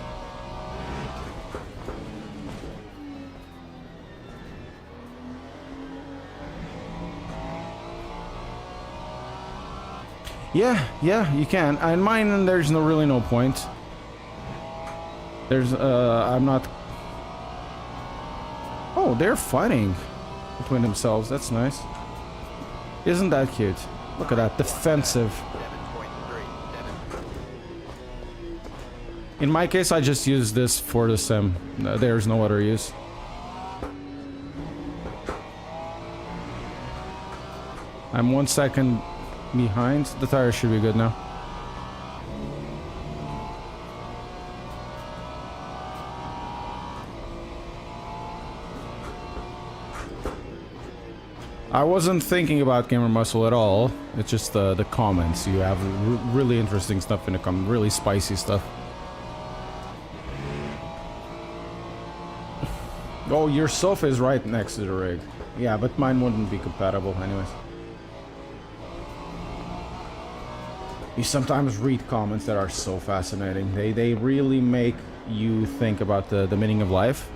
Yeah, you can. And mine, there's really no point. There's, I'm not... Oh, they're fighting between themselves. That's nice. Isn't that cute? Look at that, defensive. 7.3. In my case, I just use this for the sim. There's no other use. I'm 1 second behind. The tire should be good now. I wasn't thinking about Gamer Muscle at all. It's just the comments. You have really interesting stuff in the comments. Really spicy stuff. Oh, your sofa is right next to the rig. Yeah, but mine wouldn't be compatible anyways. You sometimes read comments that are so fascinating. They really make you think about the meaning of life.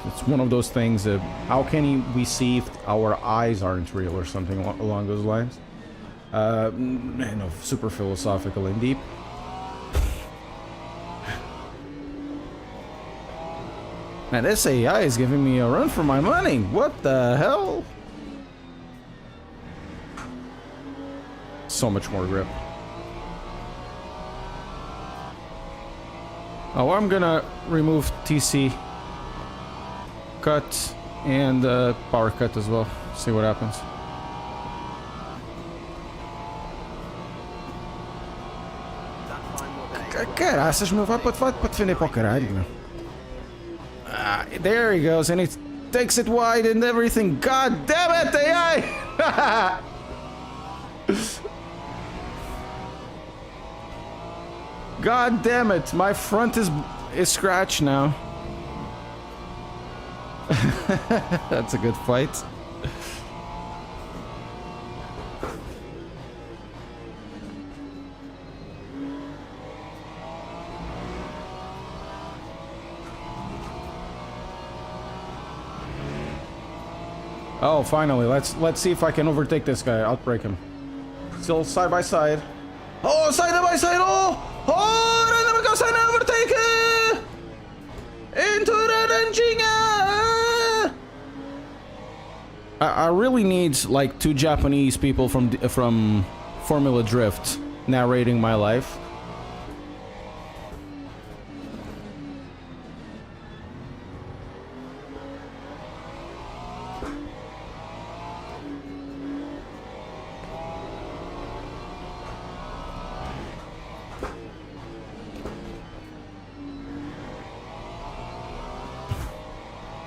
It's one of those things that how can we see if our eyes aren't real or something along those lines? You know, super philosophical and deep. Man, this AI is giving me a run for my money. What the hell? So much more grip. Oh, I'm gonna remove TC cut and power cut as well. See what happens. Caraças, meu, vai para defender para o caralho, meu. Ah, there he goes, and he takes it wide and everything. God damn it, AI! God damn it, my front is scratched now. That's a good fight. Oh, finally, let's see if I can overtake this guy. Outbreak him. Still side by side. Oh, side by side. Oh, then we go side and overtake. Into the engine. I really need like 2 Japanese people from Formula Drift narrating my life.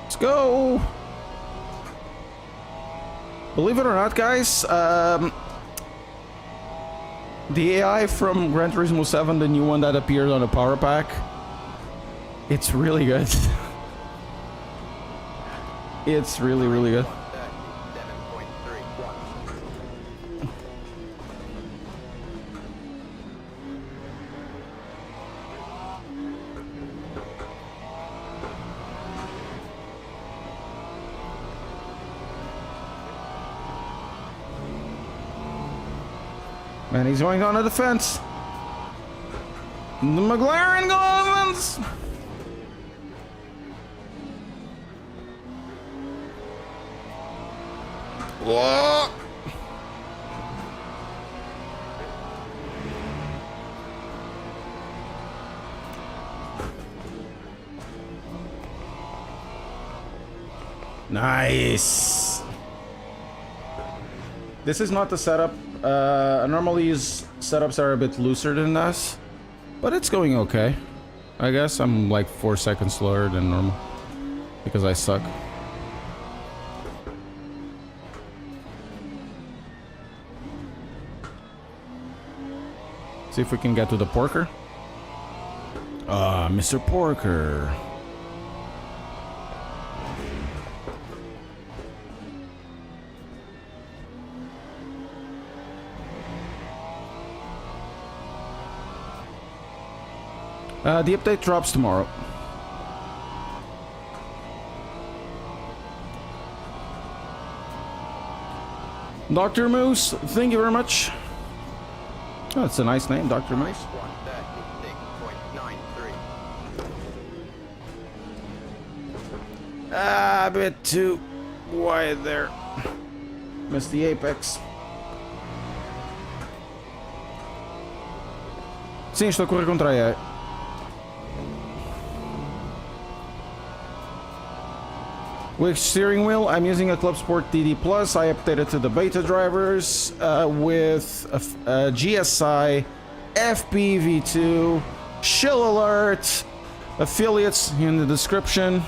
Let's go. Believe it or not, guys, the AI from Gran Turismo 7, the new one that appeared on the power pack, it's really good. It's really, really good. 7.3. And he's going on the defense. The McLaren goes. Whoa. Nice. This is not the setup. Normally his setups are a bit looser than this, but it's going okay. I guess I'm like 4 seconds slower than normal because I suck. See if we can get to the Porker. Mr. Porker. The update drops tomorrow. Dr. Moose, thank you very much. Oh, that's a nice name, Dr. Moose. 136.93. Ah, a bit too wide there. Missed the apex. Sim, estou a correr contra a AI. With steering wheel, I'm using a Club Sport DD Plus. I updated to the beta drivers with a GSI, FPV2, Shill Alert, affiliates in the description.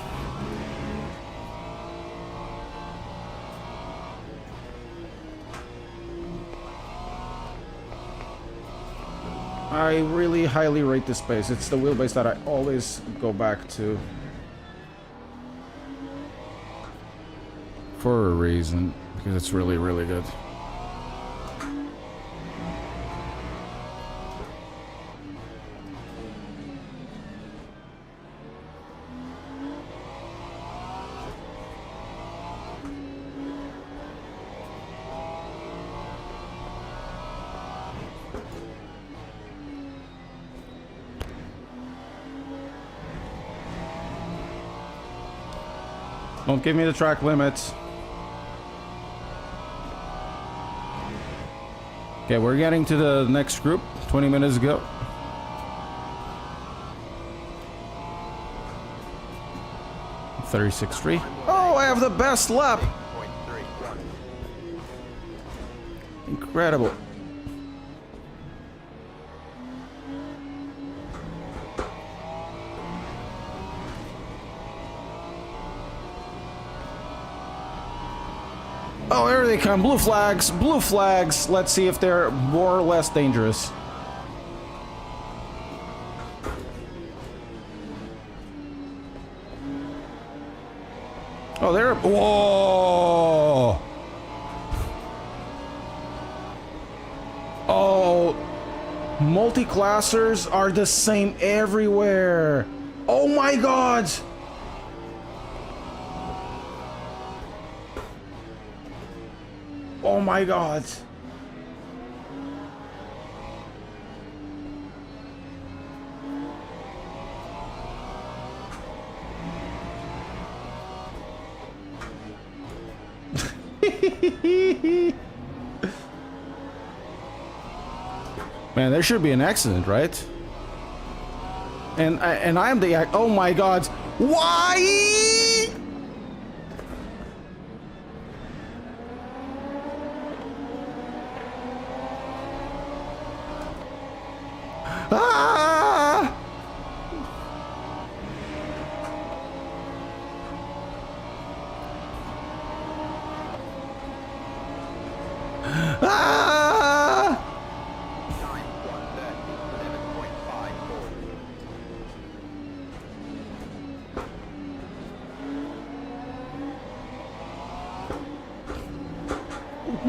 I really highly rate this base. It's the wheelbase that I always go back to. For a reason, because it's really, really good. Don't give me the track limits. Okay, we're getting to the next group. 20 minutes ago. .36.3. Oh, I have the best lap. 8.31. Incredible. Oh, here they come. Blue flags. Blue flags. Let's see if they're more or less dangerous. Oh, they're... Whoa! Oh, multi-classers are the same everywhere. Oh my god! Oh my god. Man, there should be an accident, right? And I'm the... Oh my god. Why? Ah! Ah!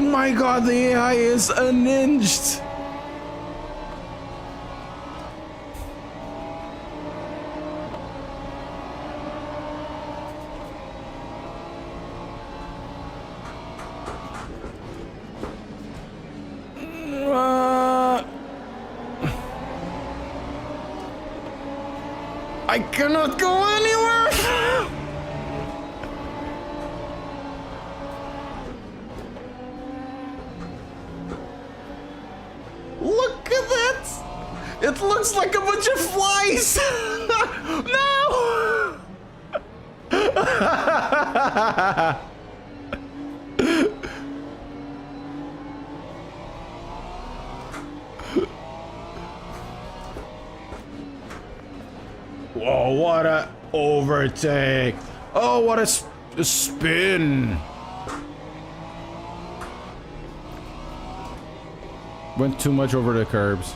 9.1, My god, the AI is unhinged. I cannot go anywhere! Look at that! It looks like a bunch of flies! No! Whoa, what a overtake. Oh, what a spin. Went too much over the curbs.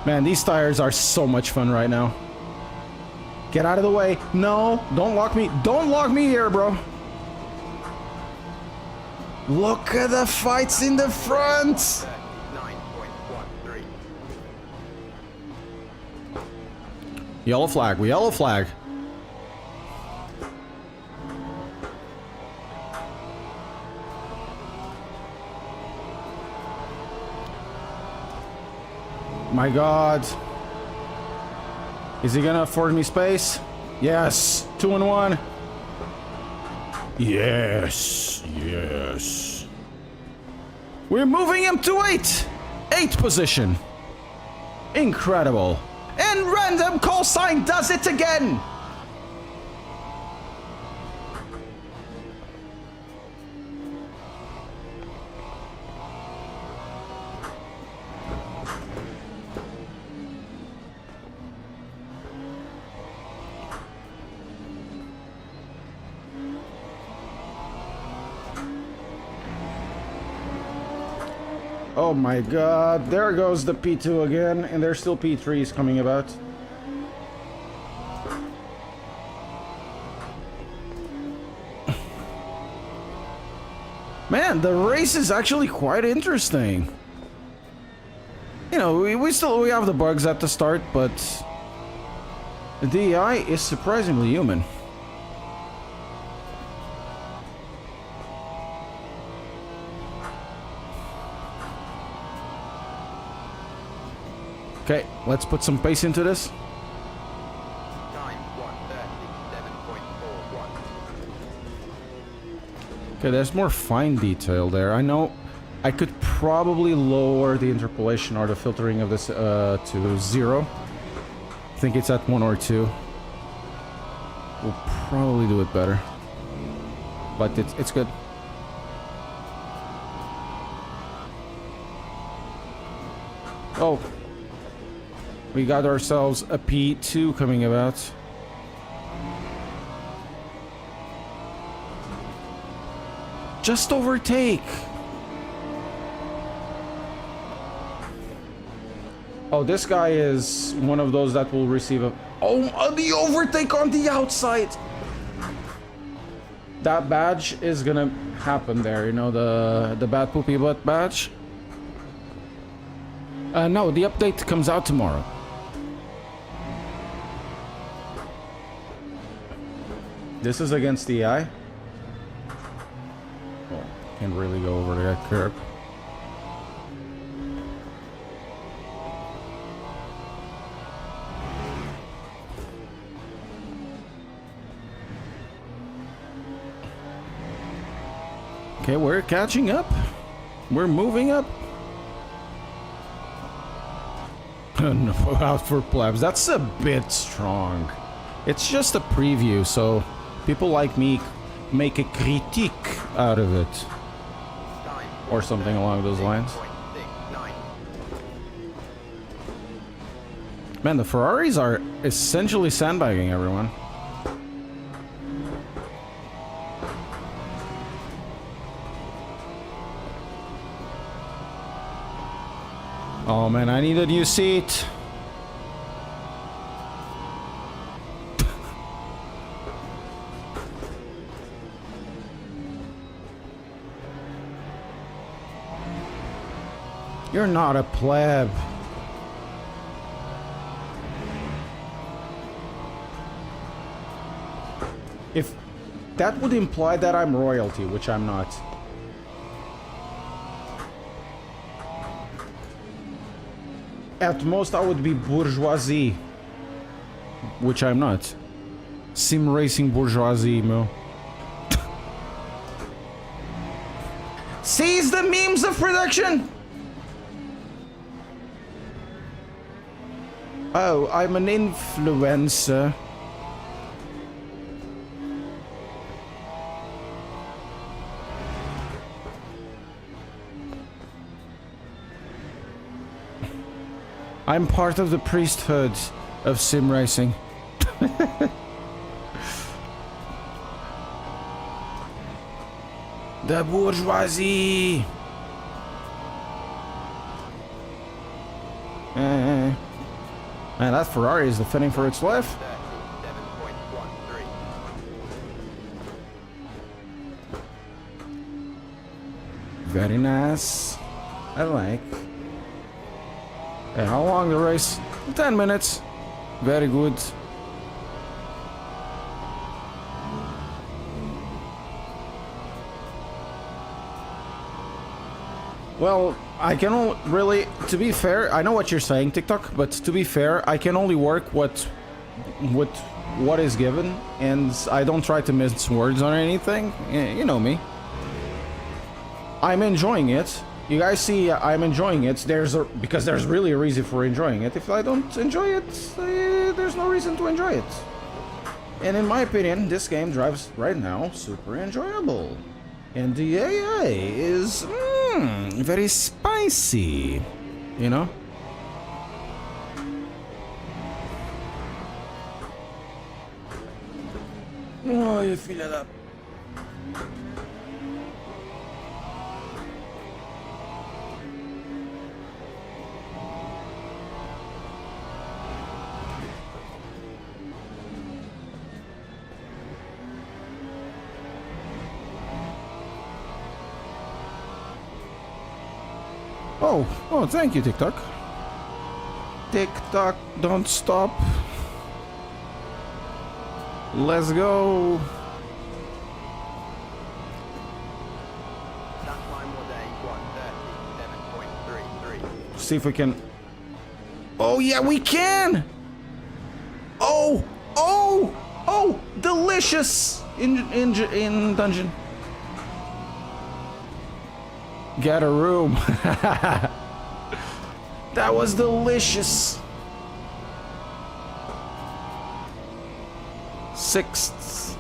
Man, these tires are so much fun right now. Get out of the way. No, don't lock me. Don't lock me here, bro. Look at the fights in the front. 9.1. Yellow flag. We yellow flag. My God. Is he gonna afford me space? Yes. 2 and 1. Yes. Yes. We're moving him to 8. 8th position. Incredible. And random call sign does it again. Oh my God, there goes the P2 again, and there's still P3s coming about. Man, the race is actually quite interesting. You know, we have the bugs at the start, but the AI is surprisingly human. Okay, let's put some pace into this. Time 1:37.41. Okay, there's more fine detail there. I know I could probably lower the interpolation or the filtering of this to 0. I think it's at 1 or 2. We'll probably do it better. But it's good. Oh. We got ourselves a P2 coming about. Just overtake. Oh, this guy is one of those that will receive a... Oh, the overtake on the outside. That badge is gonna happen there, you know, the bad poopy butt badge. No, the update comes out tomorrow. This is against the AI. Well, can't really go over that curb. Okay, we're catching up. We're moving up. No, out for plebs. That's a bit strong. It's just a preview, so people like me make a critique out of it. Or something along those lines. Man, the Ferraris are essentially sandbagging everyone. Oh man, I need a new seat. You're not a pleb. If that would imply that I'm royalty, which I'm not. At most, I would be bourgeoisie, which I'm not. Sim racing bourgeoisie, Mo. Seize the memes of production! Oh, I'm an influencer. I'm part of the priesthood of sim racing. The bourgeoisie. Man, that Ferrari is defending for its life. 37.13. Very nice. I like. Hey, how long the race? 10 minutes. Very good. Well, I can only really, to be fair, I know what you're saying, TikTok, but to be fair, I can only work with what is given, and I don't try to mince words on anything. You know me. I'm enjoying it. You guys see, I'm enjoying it. Because there's really a reason for enjoying it. If I don't enjoy it, there's no reason to enjoy it. And in my opinion, this game drives right now super enjoyable. And the AI is very spicy, you know? Oh, you feel it up. Oh, thank you, TikTok. TikTok, don't stop. Let's go. That time was a 1:37.33. See if we can. Oh, yeah, we can. Oh, delicious in dungeon. Get a room. That was delicious. Sixth.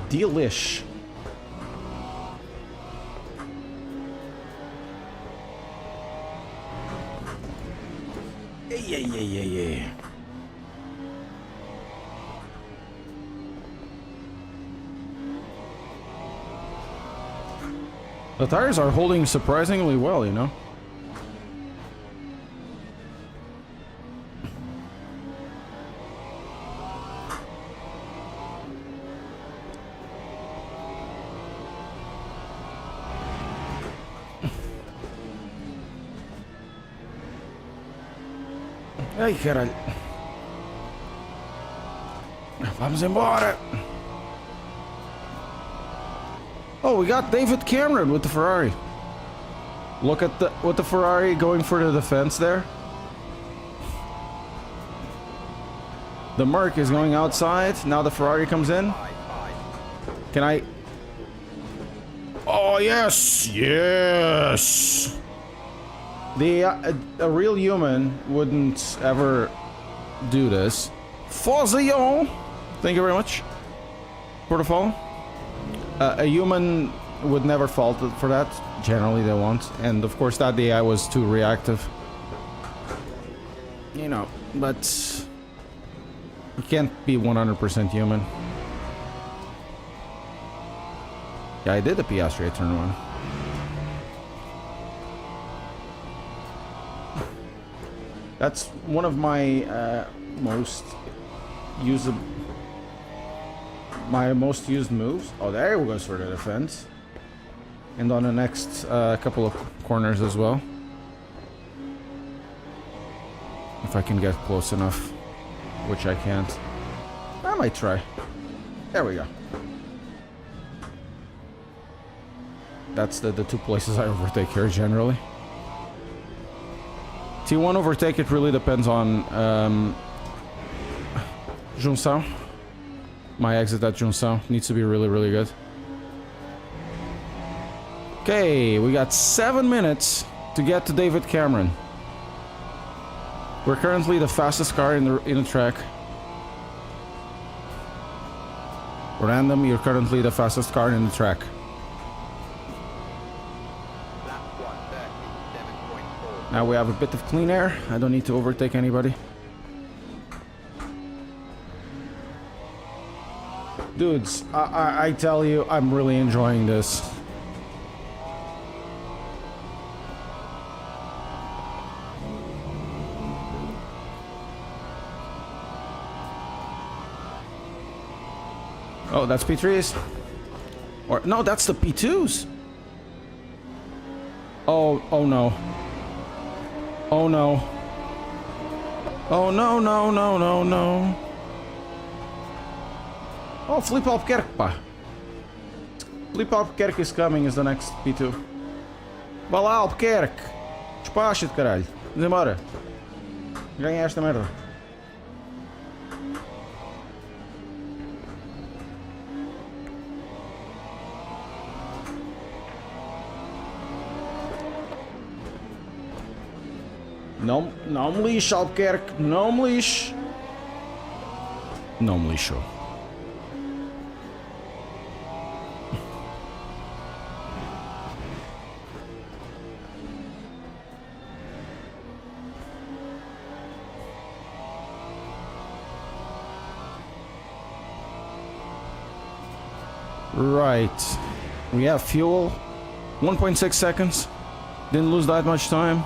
Delish. Yeah. The tires are holding surprisingly well, you know? Ai, caralho. Vamos embora. Oh, we got David Cameron with the Ferrari. Look at the Ferrari going for the defense there. The Merc is going outside. Now the Ferrari comes in. Can I? Oh, yes. Yes. A real human wouldn't ever do this. Forza y'all. Thank you very much for the follow. A human would never fault for that. Generally, they won't. And of course, that AI was too reactive. You know, but you can't be 100% human. Yeah, I did the Piastri at turn 1. That's one of my most used moves. Oh, there we go for the defense. And on the next couple of corners as well. If I can get close enough, which I can't. I might try. There we go. That's the two places I overtake here generally. T1 overtake, it really depends on Junção. My exit at Junção needs to be really, really good. Okay, we got 7 minutes to get to David Cameron. We're currently the fastest car in the track. Random, you're currently the fastest car in the track. Now we have a bit of clean air. I don't need to overtake anybody. Dudes, I tell you, I'm really enjoying this. Oh, that's P3s. Or no, that's the P2s. Oh, oh no. Oh no. Oh no, no, no, no, no. Oh, Flip Up Kerkpa. Flip Up Kerk is coming as the next P2. Vá lá, Albuquerque. Despacha-te, caralho. Vamos embora. Ganha esta merda. Não, não me lixe, Albuquerque. Não me lixe. Não me lixou. Right. We have fuel. 1.6 seconds. Didn't lose that much time.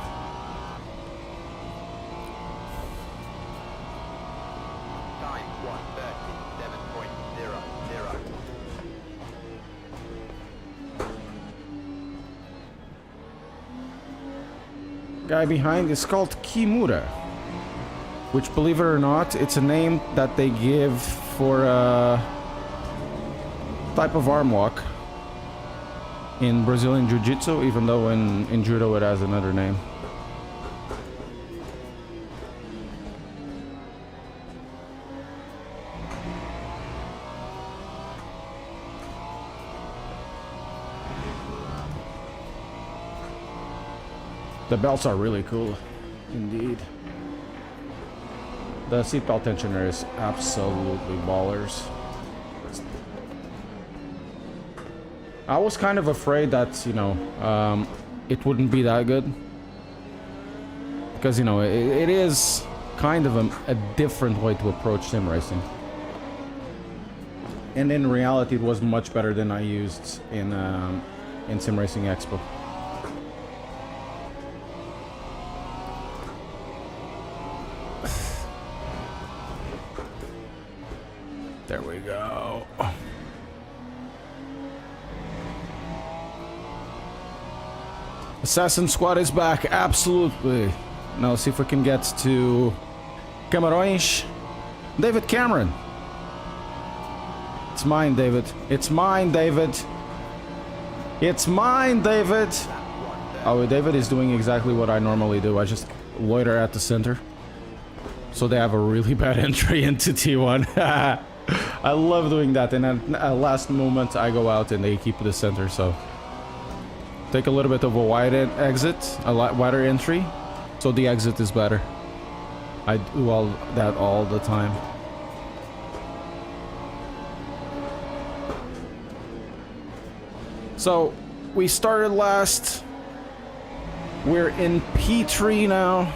Time 1:37.00. Guy behind is called Kimura. Which, believe it or not, it's a name that they give for a type of arm lock in Brazilian Jiu-Jitsu, even though in Judo it has another name. The belts are really cool, indeed. The seatbelt tensioner is absolutely ballers. I was kind of afraid that, you know, it wouldn't be that good. Because, you know, it is kind of a different way to approach sim racing. And in reality, it was much better than I used in Sim Racing Expo. There we go. Assassin Squad is back, absolutely. Now let's see if we can get to Camarões. David Cameron. It's mine, David. It's mine, David. It's mine, David. Oh, David is doing exactly what I normally do. I just loiter at the center. So they have a really bad entry into T1. I love doing that. And at last moment, I go out and they keep the center, so... Take a little bit of a wide exit, a lot wider entry, so the exit is better. I do all that all the time. So, we started last. We're in P3 now.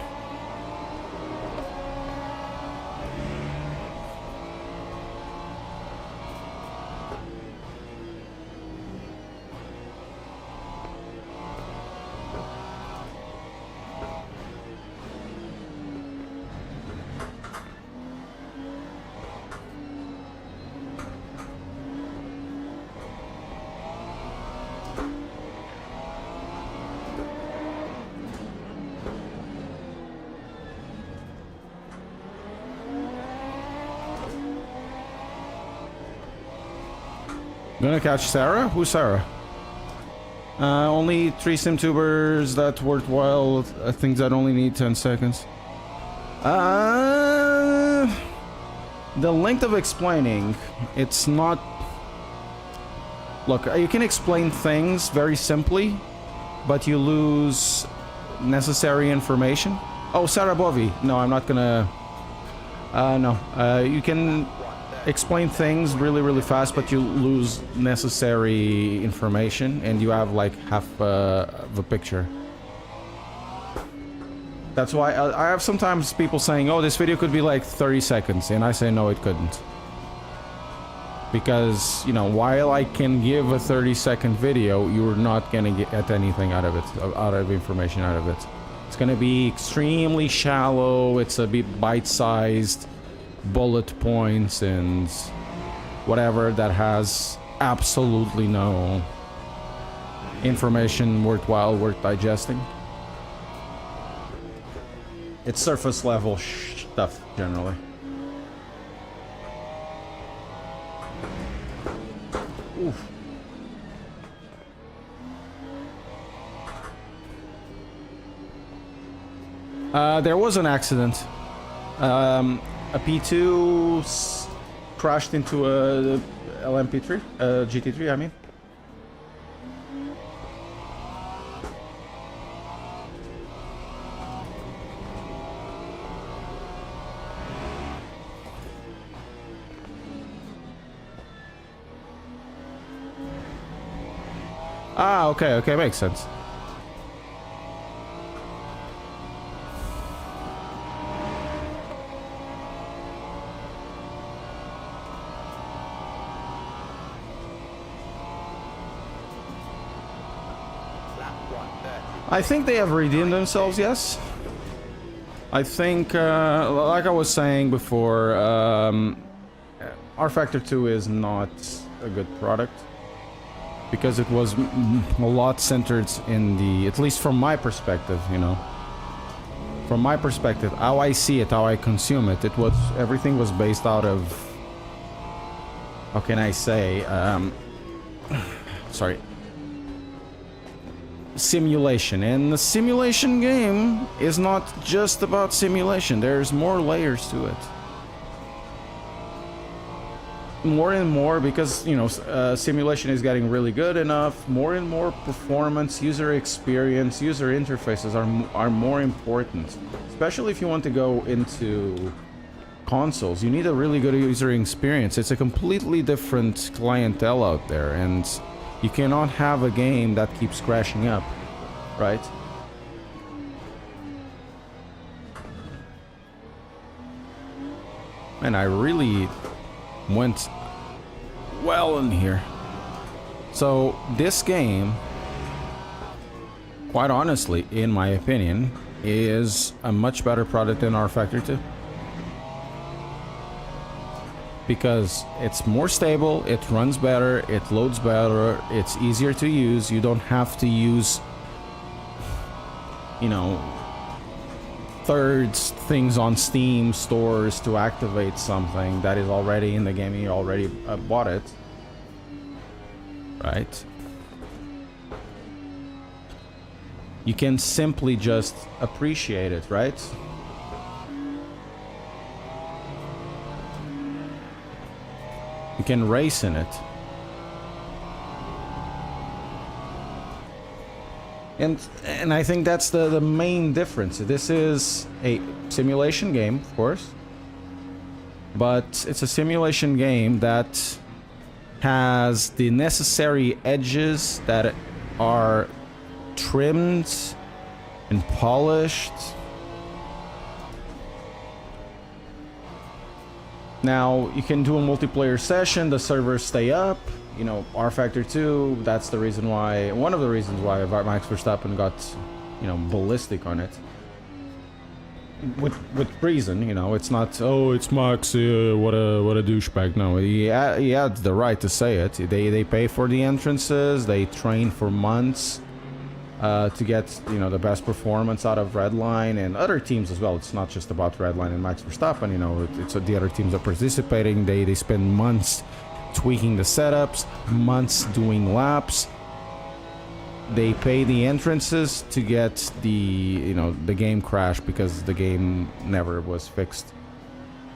Gonna catch Sarah? Who's Sarah? Only 3 sim tubers that worthwhile. Things that only need 10 seconds. The length of explaining, it's not... Look, you can explain things very simply, but you lose necessary information. Oh, Sarah Bovi. No, I'm not gonna... no. You can explain things really fast, but you lose necessary information, and you have like half of a picture. That's why I have sometimes people saying, oh, this video could be like 30 seconds, and I say no, it couldn't. Because, you know, while I can give a 30-second video, you're not gonna get anything out of it, out of information out of it. It's gonna be extremely shallow, it's a bit bite-sized, bullet points, and whatever that has absolutely no information worthwhile, worth digesting. It's surface level stuff generally. Oof. There was an accident. A P2 crashed into a LMP3, GT3, I mean. Ah, okay, okay, makes sense. I think they have redeemed themselves, yes. I think, like I was saying before, rFactor 2 is not a good product. Because it was a lot centered in the, at least from my perspective, you know. From my perspective, how I see it, how I consume it, it was, everything was based out of, how can I say, sorry. Simulation. And the simulation game is not just about simulation, there's more layers to it. More and more, because, you know, simulation is getting really good enough, more and more performance, user experience, user interfaces are more important. Especially if you want to go into consoles, you need a really good user experience. It's a completely different clientele out there, and you cannot have a game that keeps crashing up, right? And I really went well in here. So this game, quite honestly, in my opinion, is a much better product than rFactor 2. Because it's more stable, it runs better, it loads better, it's easier to use. You don't have to use, you know, thirds things on Steam stores to activate something that is already in the game. You already bought it, right? You can simply just appreciate it, right? You can race in it. And I think that's the main difference. This is a simulation game, of course, but it's a simulation game that has the necessary edges that are trimmed and polished. Now, you can do a multiplayer session, the servers stay up. You know, rFactor 2, that's the reason why, one of the reasons why Max Verstappen got, you know, ballistic on it. With reason, you know, it's not, oh, it's Max, what a douchebag. No, he had the right to say it. They pay for the entrances, they train for months to get, you know, the best performance out of Redline and other teams as well. It's not just about Redline and Max Verstappen, you know, it's the other teams are participating. They spend months tweaking the setups, months doing laps. They pay the entrances to get the, you know, the game crash because the game never was fixed.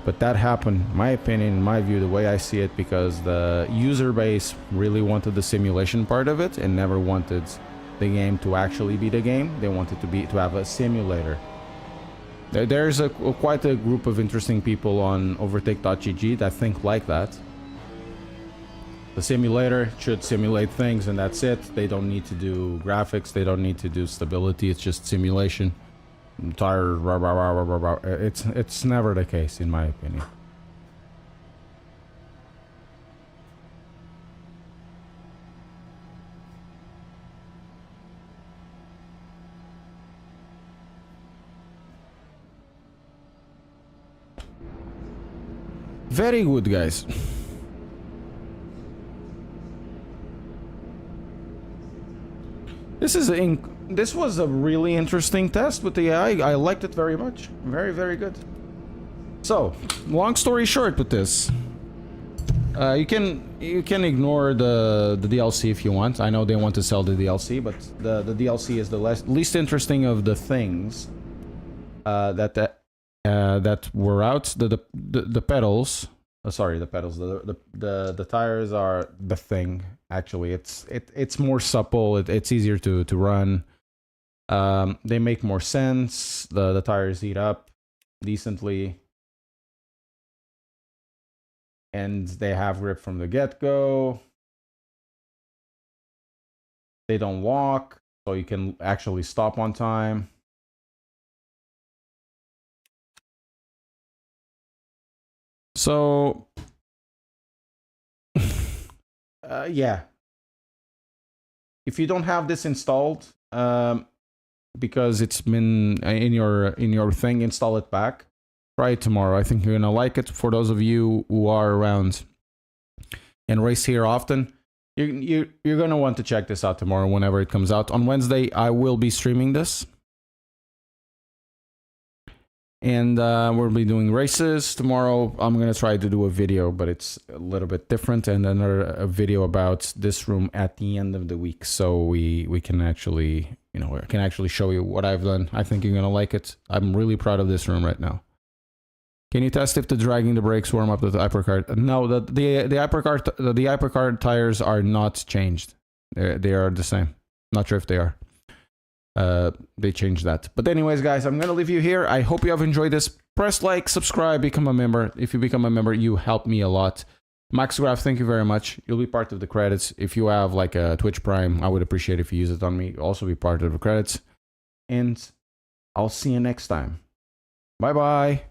But that happened, in my opinion, in my view, the way I see it, because the user base really wanted the simulation part of it and never wanted the game to actually be the game. They wanted to have a simulator. There's quite a group of interesting people on Overtake.gg that think like that. The simulator should simulate things and that's it. They don't need to do graphics, they don't need to do stability, it's just simulation. Entire it's never the case, in my opinion. Very good, guys. This was a really interesting test with the AI. I liked it very much. Very, very good. So, long story short with this, you can ignore the DLC if you want. I know they want to sell the DLC, but the DLC is the least interesting of the things that were out. The pedals. Sorry, the pedals. The tires are the thing. Actually, it's more supple. It's easier to run. They make more sense. The tires heat up decently, and they have grip from the get-go. They don't walk, so you can actually stop on time. So, yeah. If you don't have this installed, because it's been in your thing, install it back. Try it tomorrow. I think you're gonna like it. For those of you who are around and race here often, you're gonna want to check this out tomorrow whenever it comes out. On Wednesday, I will be streaming this. And we'll be doing races tomorrow. I'm gonna try to do a video, but it's a little bit different, and then a video about this room at the end of the week, so we can actually, you know, I can actually show you what I've done. I think you're gonna like it. I'm really proud of this room right now. Can you test if the dragging the brakes warm up the hypercar? No, the hypercar tires are not changed. They are the same. Not sure if they are. They changed that. But anyways, guys, I'm gonna leave you here. I hope you have enjoyed this. Press like, subscribe, become a member. If you become a member, you help me a lot. MaxGraph, thank you very much. You'll be part of the credits. If you have like a Twitch Prime, I would appreciate if you use it on me. You'll also be part of the credits. And I'll see you next time. Bye bye.